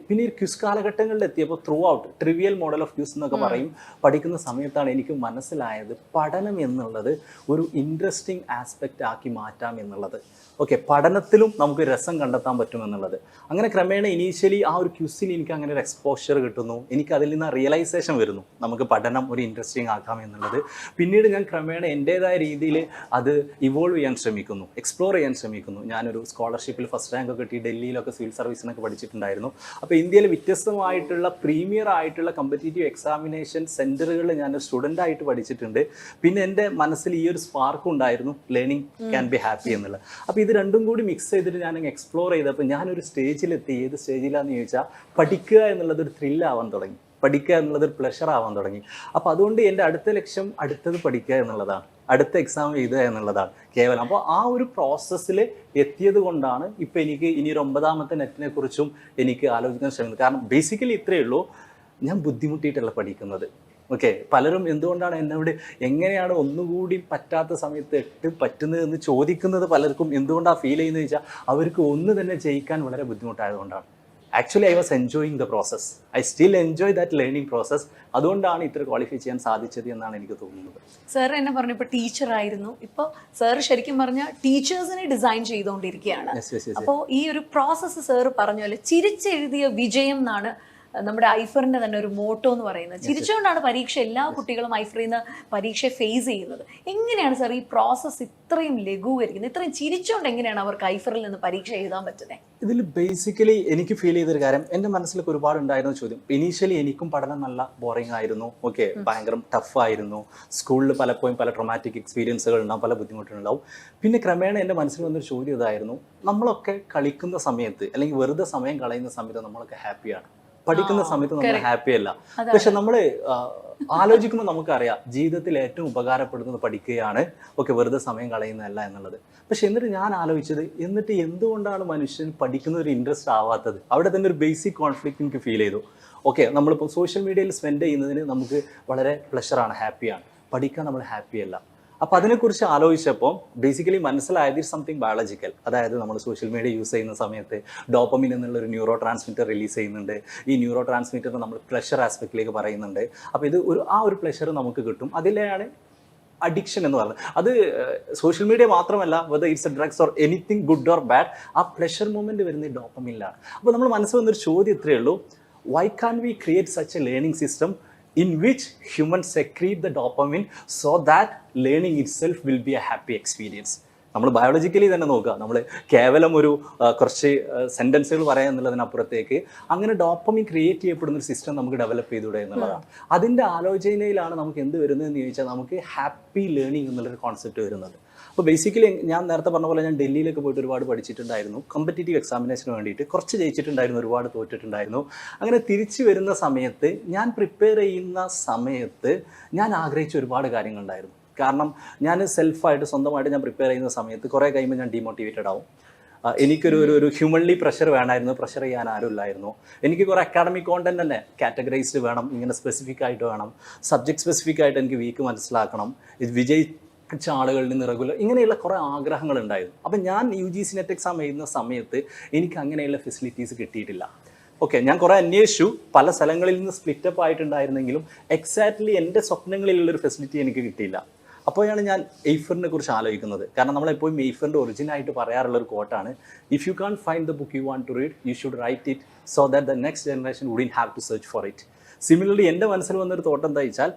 പിന്നെ ഈ ക്വിസ് കാലഘട്ടങ്ങളിൽ എത്തിയപ്പോൾ through out trivial model of quiz എന്നൊക്കെ പറയും, പഠിക്കുന്ന സമയത്താണ് എനിക്ക് മനസ്സിലായത് പഠനം എന്നുള്ളത് ഒരു ഇൻട്രസ്റ്റിംഗ് ആസ്പെക്റ്റ് ആക്കി മാറ്റാം എന്നുള്ളത്. ഓക്കെ, പഠനത്തിലും നമുക്ക് രസം കണ്ടെത്താൻ പറ്റുമെന്നുള്ളത്. അങ്ങനെ ക്രമേണ ഇനീഷ്യലി ആ ഒരു ക്വിസിന് എനിക്ക് അങ്ങനെ ഒരു എക്സ്പോഷർ കിട്ടുന്നു. എനിക്ക് അതിൽ നിന്ന് റിയലൈസേഷൻ വരുന്നു, നമുക്ക് പഠനം ഒരു ഇൻട്രസ്റ്റിംഗ് ആക്കാം എന്നുള്ളത്. പിന്നീട് ഞാൻ ക്രമേണ എൻ്റേതായ രീതിയിൽ അത് ഇവോൾവ് ചെയ്യാൻ ശ്രമിക്കുന്നു, എക്സ്പ്ലോർ ചെയ്യാൻ ശ്രമിക്കുന്നു. ഞാനൊരു സ്കോളർഷിപ്പിൽ ഫസ്റ്റ് റാങ്ക് കിട്ടി, ഡൽഹിയിലൊക്കെ സിവിൽ സർവീസിനൊക്കെ പഠിച്ചിട്ടുണ്ടായിരുന്നു. അപ്പോൾ ഇന്ത്യയിൽ വ്യത്യസ്തമായിട്ടുള്ള പ്രീമിയർ ആയിട്ടുള്ള കോമ്പറ്റേറ്റീവ് എക്സാമിനേഷൻ സെൻറ്ററുകളിൽ ഞാനൊരു സ്റ്റുഡൻ്റായിട്ട് പഠിച്ചിട്ടുണ്ട്. പിന്നെ എൻ്റെ മനസ്സിൽ ഈ ഒരു സ്പാർക്ക് ഉണ്ടായിരുന്നു, ലേണിംഗ് ക്യാൻ ബി ഹാപ്പി എന്നുള്ളത്. അപ്പോൾ ഇത് രണ്ടും കൂടി മിക്സ് ചെയ്തിട്ട് ഞാനങ്ങ് എക്സ്പ്ലോർ ചെയ്തപ്പോൾ ഞാനൊരു സ്റ്റേജിലെത്തി. ഏത് സ്റ്റേജിലാണെന്ന് ചോദിച്ചാൽ, പഠിക്കുക എന്നുള്ളതൊരു ത്രില്ലാവാൻ തുടങ്ങി, പഠിക്കുക എന്നുള്ളതൊരു പ്ലഷർ ആവാൻ തുടങ്ങി. അപ്പോൾ അതുകൊണ്ട് എൻ്റെ അടുത്ത ലക്ഷ്യം അടുത്തത് പഠിക്കുക എന്നുള്ളതാണ്, അടുത്ത എക്സാം എഴുതുക എന്നുള്ളതാണ് കേവലം. അപ്പോൾ ആ ഒരു പ്രോസസ്സിൽ എത്തിയത് കൊണ്ടാണ് ഇപ്പോൾ എനിക്ക് ഇനി ഒരു 9ാമത്തെ നെറ്റിനെ കുറിച്ചും എനിക്ക് ആലോചിക്കാൻ ശ്രമിക്കുന്നത്. കാരണം ബേസിക്കലി ഇത്രയേ ഉള്ളൂ, ഞാൻ ബുദ്ധിമുട്ടിയിട്ടല്ല പഠിക്കുന്നത്. ഓക്കെ, പലരും എന്തുകൊണ്ടാണ് എന്നോട് എങ്ങനെയാണ് ഒന്നുകൂടി പറ്റാത്ത സമയത്ത് 8 പറ്റുന്നതെന്ന് ചോദിക്കുന്നത്. പലർക്കും എന്തുകൊണ്ടാണ് ഫീൽ ചെയ്യുന്നത് വെച്ചാൽ, അവർക്ക് ഒന്ന് തന്നെ ജയിക്കാൻ വളരെ ബുദ്ധിമുട്ടായതുകൊണ്ടാണ്. Actually I was enjoying the process, I still enjoy that learning process. അതുകൊണ്ടാണ് ഇത്ര ക്വാളിഫൈ ചെയ്യാൻ സാധിച്ചത് എന്നാണ് എനിക്ക് തോന്നുന്നത്. സാർ എന്നെ പറഞ്ഞു, ഇപ്പോൾ ടീച്ചറായിരുന്നു, ഇപ്പോൾ സാർ ശരിക്കും പറഞ്ഞാൽ ടീച്ചേഴ്സിനെ ഡിസൈൻ ചെയ്തുകൊണ്ടിരിക്കുകയാണ്. അപ്പോൾ ഈ ഒരു പ്രോസസ്സ് സാർ പറഞ്ഞ പോലെ ചിരിച്ചെഴുതിയ വിജയം എന്നാണ് നമ്മുടെ ഐഫറിന്റെ തന്നെ ഒരു മോട്ടോ എന്ന് പറയുന്നത്. ചിരിച്ചുകൊണ്ടാണ് പരീക്ഷ എല്ലാ കുട്ടികളും ഐഫറിൽ നിന്ന് പരീക്ഷ ഫേസ് ചെയ്യുന്നത്. എങ്ങനെയാണ് സാർ ഈ പ്രോസസ്സ് ഇത്രയും ലഘൂകരിക്കുന്നത്? ഇത്രയും ചിരിച്ചുകൊണ്ട് എങ്ങനെയാണ് അവർക്ക് ഐഫറിൽ നിന്ന് പരീക്ഷ എഴുതാൻ പറ്റുന്നത്? ഇതിൽ ബേസിക്കലി എനിക്ക് ഫീൽ ചെയ്തൊരു കാര്യം, എൻ്റെ മനസ്സിലൊക്കെ ഒരുപാട് ഉണ്ടായിരുന്ന ചോദ്യം. ഇനീഷ്യലി എനിക്കും പഠനം നല്ല ബോറിംഗ് ആയിരുന്നു. ഓക്കെ, ഭയങ്കര ടഫായിരുന്നു. സ്കൂളിൽ പലപ്പോഴും പല ട്രോമാറ്റിക് എക്സ്പീരിയൻസുകൾ ഉണ്ടാവും, പല ബുദ്ധിമുട്ടുകളുണ്ടാവും. പിന്നെ ക്രമേണ എൻ്റെ മനസ്സിൽ വന്നൊരു ചോദ്യം ഇതായിരുന്നു, നമ്മളൊക്കെ കളിക്കുന്ന സമയത്ത് അല്ലെങ്കിൽ വെറുതെ സമയം കളയുന്ന സമയത്ത് നമ്മളൊക്കെ ഹാപ്പിയാണ്, പഠിക്കുന്ന സമയത്ത് നമ്മൾ ഹാപ്പി അല്ല. പക്ഷെ നമ്മൾ ആലോചിക്കുമ്പോൾ നമുക്കറിയാം ജീവിതത്തിൽ ഏറ്റവും ഉപകാരപ്പെടുന്നത് പഠിക്കുകയാണ്, ഒക്കെ വെറുതെ സമയം കളയുന്നതല്ല എന്നുള്ളത്. പക്ഷെ എന്നിട്ട് ഞാൻ ആലോചിച്ചത്, എന്നിട്ട് എന്തുകൊണ്ടാണ് മനുഷ്യൻ പഠിക്കുന്ന ഒരു ഇൻട്രസ്റ്റ് ആവാത്തത്? അവിടെ തന്നെ ഒരു ബേസിക് കോൺഫ്ലിക്റ്റ് എനിക്ക് ഫീൽ ചെയ്തു. ഓക്കെ, നമ്മളിപ്പോൾ സോഷ്യൽ മീഡിയയിൽ സ്പെൻഡ് ചെയ്യുന്നതിന് നമുക്ക് വളരെ പ്ലഷറാണ്, ഹാപ്പിയാണ്, പഠിക്കാൻ നമ്മൾ ഹാപ്പി അല്ല. അപ്പോൾ അതിനെക്കുറിച്ച് ആലോചിച്ചപ്പോൾ ബേസിക്കലി മനസ്സിലായത് സംതിങ് ബയോളജിക്കൽ. അതായത് നമ്മൾ സോഷ്യൽ മീഡിയ യൂസ് ചെയ്യുന്ന സമയത്ത് ഡോപ്പമിൻ എന്നുള്ളൊരു ന്യൂറോ ട്രാൻസ്മിറ്റർ റിലീസ് ചെയ്യുന്നുണ്ട്. ഈ ന്യൂറോ ട്രാൻസ്മിറ്റർ നമ്മൾ പ്ലഷർ ആസ്പെക്റ്റിലേക്ക് പറയുന്നുണ്ട്. അപ്പോൾ ഇത് ആ ഒരു പ്ലഷർ നമുക്ക് കിട്ടും. അതിലെയാണ് അഡിക്ഷൻ എന്ന് പറയുന്നത്. അത് സോഷ്യൽ മീഡിയ മാത്രമല്ല, whether it's A drugs or anything good or bad, ആ പ്ലഷർ മൂമെൻറ്റ് വരുന്നത് ഡോപ്പമിനിലാണ്. അപ്പോൾ നമ്മൾ മനസ്സിൽ വന്നൊരു ചോദ്യം ഇത്രയേ ഉള്ളൂ, why can't we create such a learning system in which humans secrete the dopamine so that learning itself will be a happy experience? നമ്മൾ ബയോളജിക്കലി തന്നെ നോക്കുക, നമ്മൾ കേവലം ഒരു കുറച്ച് സെൻറ്റൻസുകൾ പറയാം എന്നുള്ളതിനപ്പുറത്തേക്ക് അങ്ങനെ ഡോപ്പമിൻ ക്രിയേറ്റ് ചെയ്യപ്പെടുന്ന ഒരു സിസ്റ്റം നമുക്ക് ഡെവലപ്പ് ചെയ്തുകൂടെ എന്നുള്ളതാണ്. അതിൻ്റെ ആലോചനയിലാണ് നമുക്ക് എന്ത് വരുന്നതെന്ന് ചോദിച്ചാൽ നമുക്ക് ഹാപ്പി ലേണിംഗ് എന്നുള്ളൊരു കോൺസെപ്റ്റ് വരുന്നത്. അപ്പോൾ ബേസിക്കലി ഞാൻ നേരത്തെ പറഞ്ഞ പോലെ ഞാൻ ഡൽഹിയിലൊക്കെ പോയിട്ട് ഒരുപാട് പഠിച്ചിട്ടുണ്ടായിരുന്നു, കോമ്പറ്റേറ്റീവ് എക്സാമിനേഷന് വേണ്ടിയിട്ട് കുറച്ച് ജയിച്ചിട്ടുണ്ടായിരുന്നു, ഒരുപാട് തോറ്റിട്ടുണ്ടായിരുന്നു. അങ്ങനെ തിരിച്ചു വരുന്ന സമയത്ത് ഞാൻ പ്രിപ്പയർ ചെയ്യുന്ന സമയത്ത് ഞാൻ ആഗ്രഹിച്ച ഒരുപാട് കാര്യങ്ങളുണ്ടായിരുന്നു. കാരണം ഞാൻ സെൽഫായിട്ട് സ്വന്തമായിട്ട് ഞാൻ പ്രിപ്പയർ ചെയ്യുന്ന സമയത്ത് കുറേ കഴിയുമ്പോൾ ഞാൻ ഡീമോട്ടിവേറ്റഡ് ആവും. എനിക്കൊരു ഹ്യൂമൻലി പ്രഷർ വേണമായിരുന്നു, പ്രഷർ ചെയ്യാൻ ആരും ഇല്ലായിരുന്നു. എനിക്ക് കുറേ അക്കാഡമിക് കോണ്ടന്റ് തന്നെ കാറ്റഗറൈസ്ഡ് വേണം, ഇങ്ങനെ സ്പെസിഫിക് ആയിട്ട് വേണം, സബ്ജക്ട് സ്പെസിഫിക് ആയിട്ട് എനിക്ക് വീക്ക് മനസ്സിലാക്കണം, ഇത് വിജയിച്ച ആളുകളിൽ നിന്ന് റെഗുലർ, ഇങ്ങനെയുള്ള കുറേ ആഗ്രഹങ്ങളുണ്ടായിരുന്നു. അപ്പം ഞാൻ UGC നെറ്റ് എക്സാം എഴുതുന്ന സമയത്ത് എനിക്ക് അങ്ങനെയുള്ള ഫെസിലിറ്റീസ് കിട്ടിയിട്ടില്ല. ഓക്കെ, ഞാൻ കുറേ അന്വേഷിച്ചു, പല സ്ഥലങ്ങളിൽ നിന്ന് സ്പ്ലിറ്റപ്പ് ആയിട്ടുണ്ടായിരുന്നെങ്കിലും എക്സാക്ട്ലി എൻ്റെ സ്വപ്നങ്ങളിലുള്ളൊരു ഫെസിലിറ്റി എനിക്ക് കിട്ടിയില്ല. അപ്പോഴാണ് ഞാൻ എയ്ഫറിനെ കുറിച്ച് ആലോചിക്കുന്നത്. കാരണം നമ്മളെപ്പോഴും എയ്ഫറിൻ്റെ ഒറിജിനായിട്ട് പറയാറുള്ളൊരു കോട്ടാണ്, if you can find the book you want to read you should write it so that the next generation wouldn't have to search for it. Similarly എൻ്റെ മനസ്സിൽ വന്നൊരു തോട്ട് എന്താ വെച്ചാൽ,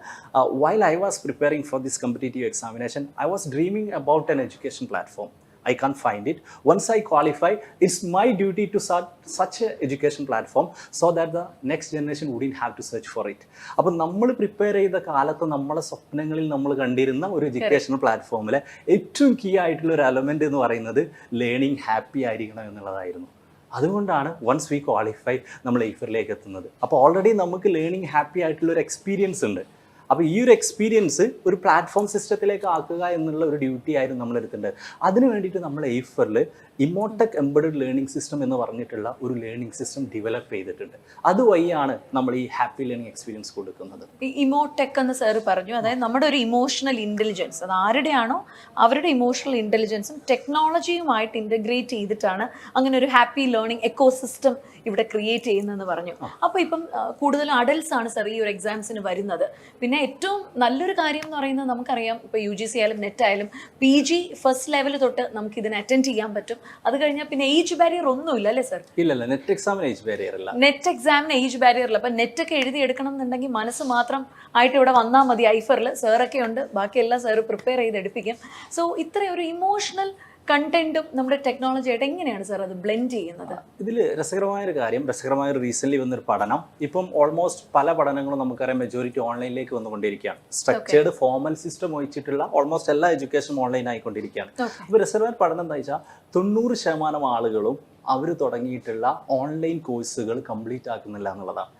while I was preparing for this competitive examination I was dreaming about an education platform. I can't find it. Once I qualify, it's my duty to start such an education platform so that the next generation wouldn't have to search for it. അപ്പോൾ നമ്മൾ prepare ചെയ്ത കാലത്ത് നമ്മളെ സ്വപ്നങ്ങളിൽ നമ്മൾ കണ്ടിരുന്ന ഒരു educational പ്ലാറ്റ്ഫോമിലെ ഏറ്റവും കീ ആയിട്ടുള്ള ഒരു എലമെൻ്റ് എന്ന് പറയുന്നത് ലേണിംഗ് ഹാപ്പി ആയിരിക്കണം എന്നുള്ളതായിരുന്നു. അതുകൊണ്ടാണ് വൺസ് വി ക്വാളിഫൈ നമ്മൾ എയ്ഫറിലേക്ക് എത്തുന്നത്. അപ്പോൾ ഓൾറെഡി നമുക്ക് ലേണിംഗ് ഹാപ്പി ആയിട്ടുള്ള ഒരു എക്സ്പീരിയൻസ് ഉണ്ട്. അപ്പോൾ ഈ ഒരു എക്സ്പീരിയൻസ് ഒരു പ്ലാറ്റ്ഫോം സിസ്റ്റത്തിലേക്ക് ആക്കുക എന്നുള്ള ഒരു ഡ്യൂട്ടി ആയിരുന്നു നമ്മൾ എടുക്കേണ്ടത്. അതിന് വേണ്ടിയിട്ട് നമ്മൾ എയ്ഫറിൽ ഇമോടെക് എംബഡഡ് ലേണിംഗ് സിസ്റ്റം എന്ന് പറഞ്ഞിട്ടുള്ള ഒരു ലേണിംഗ് സിസ്റ്റം ഡെവലപ്പ് ചെയ്തിട്ടുണ്ട്. അതുവഴിയാണ് നമ്മൾ ഈ ഹാപ്പി ലേണിംഗ് എക്സ്പീരിയൻസ് കൊടുക്കുന്നത്. ഈ ഇമോടെക് എന്ന് സാറ് പറഞ്ഞു, അതായത് നമ്മുടെ ഒരു ഇമോഷണൽ ഇൻ്റലിജൻസ്, അത് ആരുടെയാണോ അവരുടെ ഇമോഷണൽ ഇൻ്റലിജൻസും ടെക്നോളജിയുമായിട്ട് ഇൻ്റഗ്രേറ്റ് ചെയ്തിട്ടാണ് അങ്ങനെ ഒരു ഹാപ്പി ലേണിംഗ് എക്കോസിസ്റ്റം ഇവിടെ ക്രിയേറ്റ് ചെയ്യുന്നതെന്ന് പറഞ്ഞു. അപ്പോൾ ഇപ്പം കൂടുതലും അഡൽട്സ് ആണ് സാർ ഈ ഒരു എക്സാംസിന് വരുന്നത്. പിന്നെ ഏറ്റവും നല്ലൊരു കാര്യം എന്ന് പറയുന്നത് നമുക്കറിയാം, ഇപ്പോൾ UGC ആയാലും നെറ്റ് ആയാലും PG ഫസ്റ്റ് ലെവൽ തൊട്ട് നമുക്ക് ഇതിന് അറ്റൻഡ് ചെയ്യാൻ പറ്റും. അത് കഴിഞ്ഞാൽ പിന്നെ ഏജ് ബാരിയർ ഒന്നുമില്ല അല്ലേ സാർ? ഇല്ലല്ല, നെറ്റ് എക്സാമിന് ഏജ് ബാരിയർ ഇല്ല. നെറ്റ് എക്സാമിന് ഏജ് ബാരിയർ ഇല്ല. അപ്പം നെറ്റൊക്കെ എഴുതിയെടുക്കണം എന്നുണ്ടെങ്കിൽ മനസ്സ് മാത്രം ആയിട്ട് ഇവിടെ വന്നാൽ മതി. ഐഫറിൽ സാറൊക്കെ ഉണ്ട്, ബാക്കിയെല്ലാം സാറ് പ്രിപ്പയർ ചെയ്ത് എടുപ്പിക്കും. സോ ഇത്രയും ഒരു ഇമോഷണൽ കണ്ടന്റും നമ്മുടെ ടെക്നോളജി ആയിട്ട് എങ്ങനെയാണ് സാർ അത് ബ്ലെൻഡ് ചെയ്യുന്നത്? ഇതിൽ രസകരമായൊരു കാര്യം, രസകരമായൊരു റീസെൻ്റ്ലി വന്നൊരു പഠനം, ഇപ്പം ഓൾമോസ്റ്റ് പല പഠനങ്ങളും നമുക്കറിയാം മെജോറിറ്റി ഓൺലൈനിലേക്ക് വന്നുകൊണ്ടിരിക്കുകയാണ്. സ്ട്രക്ചേർഡ് ഫോമൽ സിസ്റ്റം ഒഴിച്ചിട്ടുള്ള ഓൾമോസ്റ്റ് എല്ലാ എഡ്യൂക്കേഷനും ഓൺലൈൻ ആയിക്കൊണ്ടിരിക്കുകയാണ്. അപ്പോൾ രസകരമായ പഠനം എന്താ വെച്ചാൽ 90% ആളുകളും അവർ തുടങ്ങിയിട്ടുള്ള ഓൺലൈൻ കോഴ്സുകൾ കംപ്ലീറ്റ് ആക്കുന്നില്ല എന്നുള്ളതാണ്.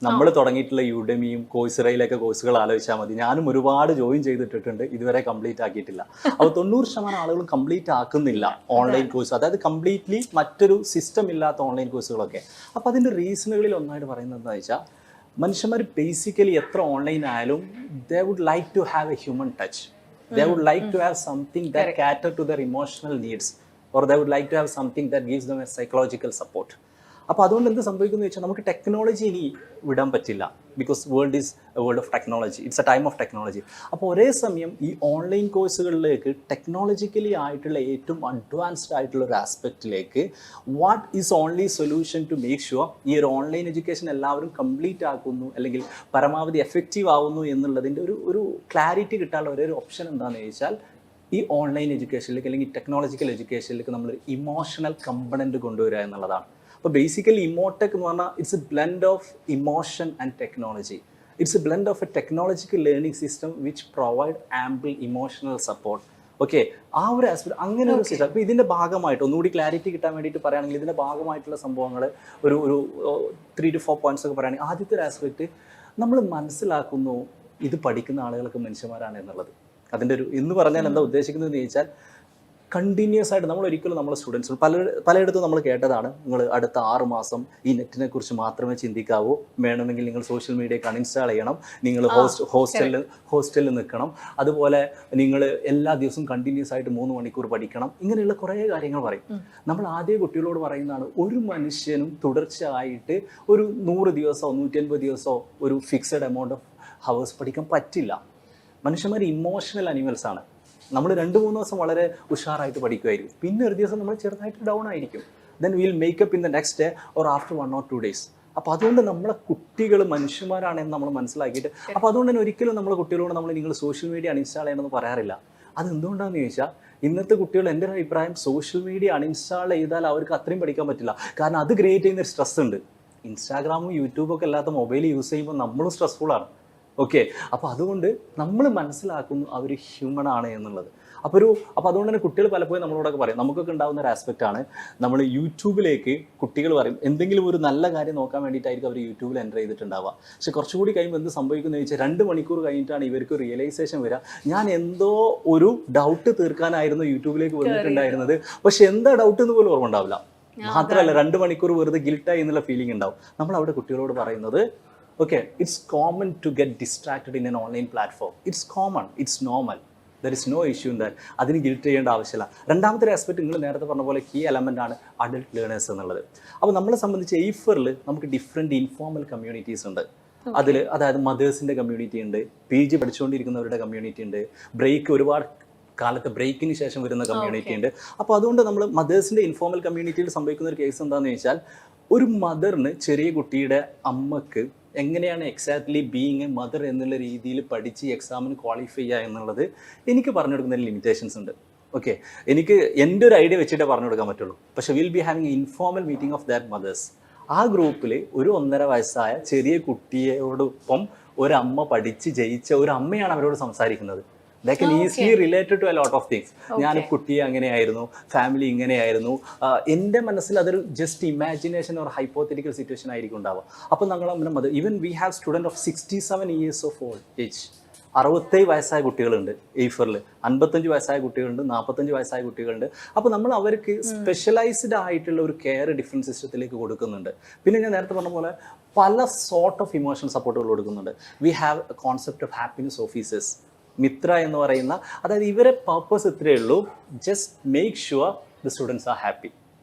നമ്മൾ തുടങ്ങിയിട്ടുള്ള യുഡെമിയും കോഴ്സിറയിലൊക്കെ കോഴ്സുകൾ ആലോചിച്ചാൽ മതി. ഞാനും ഒരുപാട് ജോയിൻ ചെയ്തിട്ടുണ്ട്, ഇതുവരെ കംപ്ലീറ്റ് ആക്കിയിട്ടില്ല. അപ്പോൾ 90% ആളുകളും കംപ്ലീറ്റ് ആക്കുന്നില്ല ഓൺലൈൻ കോഴ്സ്, അതായത് കംപ്ലീറ്റ്ലി മറ്റൊരു സിസ്റ്റം ഇല്ലാത്ത ഓൺലൈൻ കോഴ്സുകളൊക്കെ. അപ്പോൾ അതിൻ്റെ റീസണുകളിൽ ഒന്നായിട്ട് പറയുന്നത് എന്താ വെച്ചാൽ, മനുഷ്യന്മാർ ബേസിക്കലി എത്ര ഓൺലൈൻ ആയാലും they would like to have a human touch. They would like to have something that cater to their emotional needs, or they would like to have something that gives them a psychological support. അപ്പോൾ അതുകൊണ്ട് എന്ത് സംഭവിക്കുന്നു വെച്ചാൽ, നമുക്ക് technology ഇനി വിടാൻ പറ്റില്ല. Because world is A world of technology, it's a time of technology. അപ്പോൾ ഒരേ സമയം ഈ ഓൺലൈൻ കോഴ്സുകളിലേക്ക് ടെക്നോളജിക്കലി ആയിട്ടുള്ള ഏറ്റവും അഡ്വാൻസ്ഡ് ആയിട്ടുള്ള ഒരു ആസ്പെക്റ്റിലേക്ക് what is only solution to make sure ഈ ഒരു ഓൺലൈൻ എഡ്യൂക്കേഷൻ എല്ലാവരും കംപ്ലീറ്റ് ആക്കുന്നു അല്ലെങ്കിൽ പരമാവധി എഫക്റ്റീവ് ആവുന്നു എന്നുള്ളതിൻ്റെ ഒരു ക്ലാരിറ്റി കിട്ടാനുള്ള ഒരേ ഒരു ഓപ്ഷൻ എന്താണെന്ന് ചോദിച്ചാൽ, ഈ ഓൺലൈൻ എഡ്യൂക്കേഷനിലേക്ക് അല്ലെങ്കിൽ ടെക്നോളജിക്കൽ എഡ്യൂക്കേഷനിലേക്ക് നമ്മൾ ഇമോഷണൽ കമ്പണൻറ്റ് കൊണ്ടുവരിക എന്നുള്ളതാണ്. അപ്പോൾ ബേസിക്കലി ഇമോടെക് എന്ന് പറഞ്ഞാൽ it's a blend of emotion and technology. It's a blend of A technological learning system which provide ample emotional support. Okay, ആ ഒരു ആസ്പെക്ട് അങ്ങനെ ഒരു സിസ്റ്റം. അപ്പോൾ ഇതിൻ്റെ ഭാഗമായിട്ട് ഒന്നുകൂടി ക്ലാരിറ്റി കിട്ടാൻ വേണ്ടിയിട്ട് പറയുകയാണെങ്കിൽ ഇതിൻ്റെ ഭാഗമായിട്ടുള്ള സംഭവങ്ങൾ ഒരു 3 to 4 പോയിന്റ്സ് ഒക്കെ പറയുകയാണെങ്കിൽ, ആദ്യത്തെ ഒരു ആസ്പെക്റ്റ് നമ്മൾ മനസ്സിലാക്കുന്നു ഇത് പഠിക്കുന്ന ആളുകൾക്ക് മനുഷ്യന്മാരാണ് എന്നുള്ളത്. അതിൻ്റെ ഒരു എന്ന് പറഞ്ഞാൽ എന്താ ഉദ്ദേശിക്കുന്നതെന്ന് ചോദിച്ചാൽ, കണ്ടിന്യൂസ് ആയിട്ട് നമ്മൾ ഒരിക്കലും നമ്മുടെ സ്റ്റുഡൻസ് പലയിടത്തും നമ്മൾ കേട്ടതാണ്, നിങ്ങൾ അടുത്ത 6 മാസം ഈ നെറ്റിനെ കുറിച്ച് മാത്രമേ ചിന്തിക്കാവൂ, വേണമെങ്കിൽ നിങ്ങൾ സോഷ്യൽ മീഡിയ അൺഇൻസ്റ്റാൾ ചെയ്യണം, നിങ്ങൾ ഹോസ്റ്റലിൽ നിൽക്കണം, അതുപോലെ നിങ്ങൾ എല്ലാ ദിവസവും കണ്ടിന്യൂസ് ആയിട്ട് 3 മണിക്കൂർ പഠിക്കണം, ഇങ്ങനെയുള്ള കുറേ കാര്യങ്ങൾ പറയും. നമ്മൾ ആദ്യ കുട്ടികളോട് പറയുന്നതാണ്, ഒരു മനുഷ്യനും തുടർച്ചയായിട്ട് ഒരു 100 ദിവസമോ 150 ദിവസമോ ഒരു ഫിക്സഡ് എമൗണ്ട് ഓഫ് ഹവേഴ്സ് പഠിക്കാൻ പറ്റില്ല. മനുഷ്യന്മാർ ഇമോഷണൽ അനിമൽസ് ആണ്. നമ്മൾ 2-3 ദിവസം വളരെ ഉഷാറായിട്ട് പഠിക്കുമായിരിക്കും, പിന്നെ ഒരു ദിവസം നമ്മൾ ചെറുതായിട്ട് ഡൗൺ ആയിരിക്കും. Then will makeup in the next day or after 1 or 2 days. അപ്പോൾ അതുകൊണ്ട് നമ്മളെ കുട്ടികൾ മനുഷ്യന്മാരാണെന്ന് നമ്മൾ മനസ്സിലാക്കിയിട്ട്, അപ്പോൾ അതുകൊണ്ട് തന്നെ ഒരിക്കലും നമ്മളെ കുട്ടികളോട് നമ്മൾ നിങ്ങൾ സോഷ്യൽ മീഡിയ അൺഇൻസ്റ്റാൾ ചെയ്യണമെന്ന് പറയാറില്ല. അതെന്തുകൊണ്ടാണെന്ന് ചോദിച്ചാൽ, ഇന്നത്തെ കുട്ടികൾ എൻ്റെ ഒരു അഭിപ്രായം സോഷ്യൽ മീഡിയ അൺഇൻസ്റ്റാൾ ചെയ്താൽ അവർക്ക് അത്രയും പഠിക്കാൻ പറ്റില്ല. കാരണം അത് ക്രിയേറ്റ് ചെയ്യുന്ന ഒരു സ്ട്രെസ് ഉണ്ട്. ഇൻസ്റ്റാഗ്രാമും യൂട്യൂബൊക്കെ അല്ലാത്ത മൊബൈൽ യൂസ് ചെയ്യുമ്പോൾ നമ്മളും സ്ട്രെസ്ഫുള്ളാണ്. ഓക്കെ, അപ്പോൾ അതുകൊണ്ട് നമ്മൾ മനസ്സിലാക്കുന്നു അവർ ഹ്യൂമൺ ആണ് എന്നുള്ളത്. അപ്പോൾ അതുകൊണ്ട് തന്നെ കുട്ടികൾ പലപ്പോഴും നമ്മളോടൊക്കെ പറയും, നമുക്കൊക്കെ ഉണ്ടാകുന്ന ഒരു ആസ്പെക്റ്റ് ആണ്, നമ്മൾ യൂട്യൂബിലേക്ക് കുട്ടികൾ പറയും എന്തെങ്കിലും ഒരു നല്ല കാര്യം നോക്കാൻ വേണ്ടിയിട്ടായിരിക്കും അവർ യൂട്യൂബിൽ എൻ്റർ ചെയ്തിട്ടുണ്ടാവുക. പക്ഷെ കുറച്ചുകൂടി കഴിയുമ്പോൾ എന്ത് സംഭവിക്കുന്നത് ചോദിച്ചാൽ 2 മണിക്കൂർ കഴിഞ്ഞിട്ടാണ് ഇവർക്ക് റിയലൈസേഷൻ വരിക, ഞാൻ എന്തോ ഒരു ഡൗട്ട് തീർക്കാനായിരുന്നു യൂട്യൂബിലേക്ക് വന്നിട്ടുണ്ടായിരുന്നത്, പക്ഷെ എന്താ ഡൗട്ട് എന്ന് പോലും ഓർമ്മ ഉണ്ടാവില്ല. മാത്രമല്ല 2 മണിക്കൂർ വെറുതെ ഗിൽട്ടായി എന്നുള്ള ഫീലിംഗ് ഉണ്ടാവും. നമ്മൾ അവിടെ കുട്ടികളോട് പറയുന്നത്, okay, it's common to get distracted in an online platform. It's common, it's normal. There is no issue in that. അതിന് ഗിൽറ്റ് ചെയ്യേണ്ട ആവശ്യമില്ല. രണ്ടാമത്തെ ആസ്പെക്ട് നിങ്ങൾ നേരത്തെ പറഞ്ഞ പോലെ കീ എലമെൻ്റ് ആണ് അഡൾട്ട് ലേണേഴ്സ് എന്നുള്ളത്. അപ്പോൾ നമ്മളെ സംബന്ധിച്ച് എയ്ഫറിൽ നമുക്ക് ഡിഫറെൻറ്റ് ഇൻഫോർമൽ കമ്മ്യൂണിറ്റീസ് ഉണ്ട്. അതായത് മദേഴ്സിൻ്റെ കമ്മ്യൂണിറ്റി ഉണ്ട്, PG പഠിച്ചുകൊണ്ടിരിക്കുന്നവരുടെ കമ്മ്യൂണിറ്റി ഉണ്ട്, ഒരുപാട് കാലത്ത് ബ്രേക്കിന് ശേഷം വരുന്ന കമ്മ്യൂണിറ്റി ഉണ്ട്. അപ്പോൾ അതുകൊണ്ട് നമ്മൾ മദേഴ്സിൻ്റെ ഇൻഫോർമൽ കമ്മ്യൂണിറ്റിയിൽ സംഭവിക്കുന്ന ഒരു കേസ് എന്താണെന്ന് ചോദിച്ചാൽ, ഒരു മദറിന് ചെറിയ കുട്ടിയുടെ അമ്മക്ക് എങ്ങനെയാണ് എക്സാക്ട്ലി ബീയിങ് എ മദർ എന്നുള്ള രീതിയിൽ പഠിച്ച് എക്സാമിന് ക്വാളിഫൈ ചെയ്യുക എന്നുള്ളത് എനിക്ക് പറഞ്ഞു കൊടുക്കുന്നതിൽ ലിമിറ്റേഷൻസ് ഉണ്ട്. ഓക്കെ, എനിക്ക് എൻ്റെ ഒരു ഐഡിയ വെച്ചിട്ടേ പറഞ്ഞു കൊടുക്കാൻ പറ്റുള്ളൂ. പക്ഷേ will be having informal meeting of that mothers. ആ ഗ്രൂപ്പിൽ ഒരു 1.5 വയസ്സായ ചെറിയ കുട്ടിയോടൊപ്പം ഒരമ്മ പഠിച്ച് ജയിച്ച ഒരു അമ്മയാണ് അവരോട് സംസാരിക്കുന്നത്. They can easily relate to a lot of things. ഞാൻ കുട്ടിയെ അങ്ങനെയായിരുന്നു, ഫാമിലി ഇങ്ങനെയായിരുന്നു. എൻ്റെ മനസ്സിൽ അതൊരു just imagination or hypothetical situation ആയിരിക്കും ഉണ്ടാവുക. അപ്പോൾ നമ്മൾ even we have student of 67 years of old age. 67 വയസ്സായ കുട്ടികളുണ്ട് എയ്ഫറിൽ, 55 വയസ്സായ കുട്ടികളുണ്ട്, 45 വയസ്സായ കുട്ടികളുണ്ട്. അപ്പോൾ നമ്മൾ അവർക്ക് സ്പെഷ്യലൈസ്ഡ് ആയിട്ടുള്ള ഒരു കെയർ ഡിഫറെൻറ്റ് സിസ്റ്റത്തിലേക്ക് കൊടുക്കുന്നുണ്ട്. പിന്നെ ഞാൻ നേരത്തെ പറഞ്ഞ പോലെ പല സോർട്ട് ഓഫ് ഇമോഷണൽ സപ്പോർട്ടുകൾ കൊടുക്കുന്നുണ്ട്. We have a concept of happiness officers, Mitra എന്ന് പറയുന്ന, അതായത് ഇവരെ പർപ്പസ് ഇത്രയേ ഉള്ളൂ, just make sure the students are happy.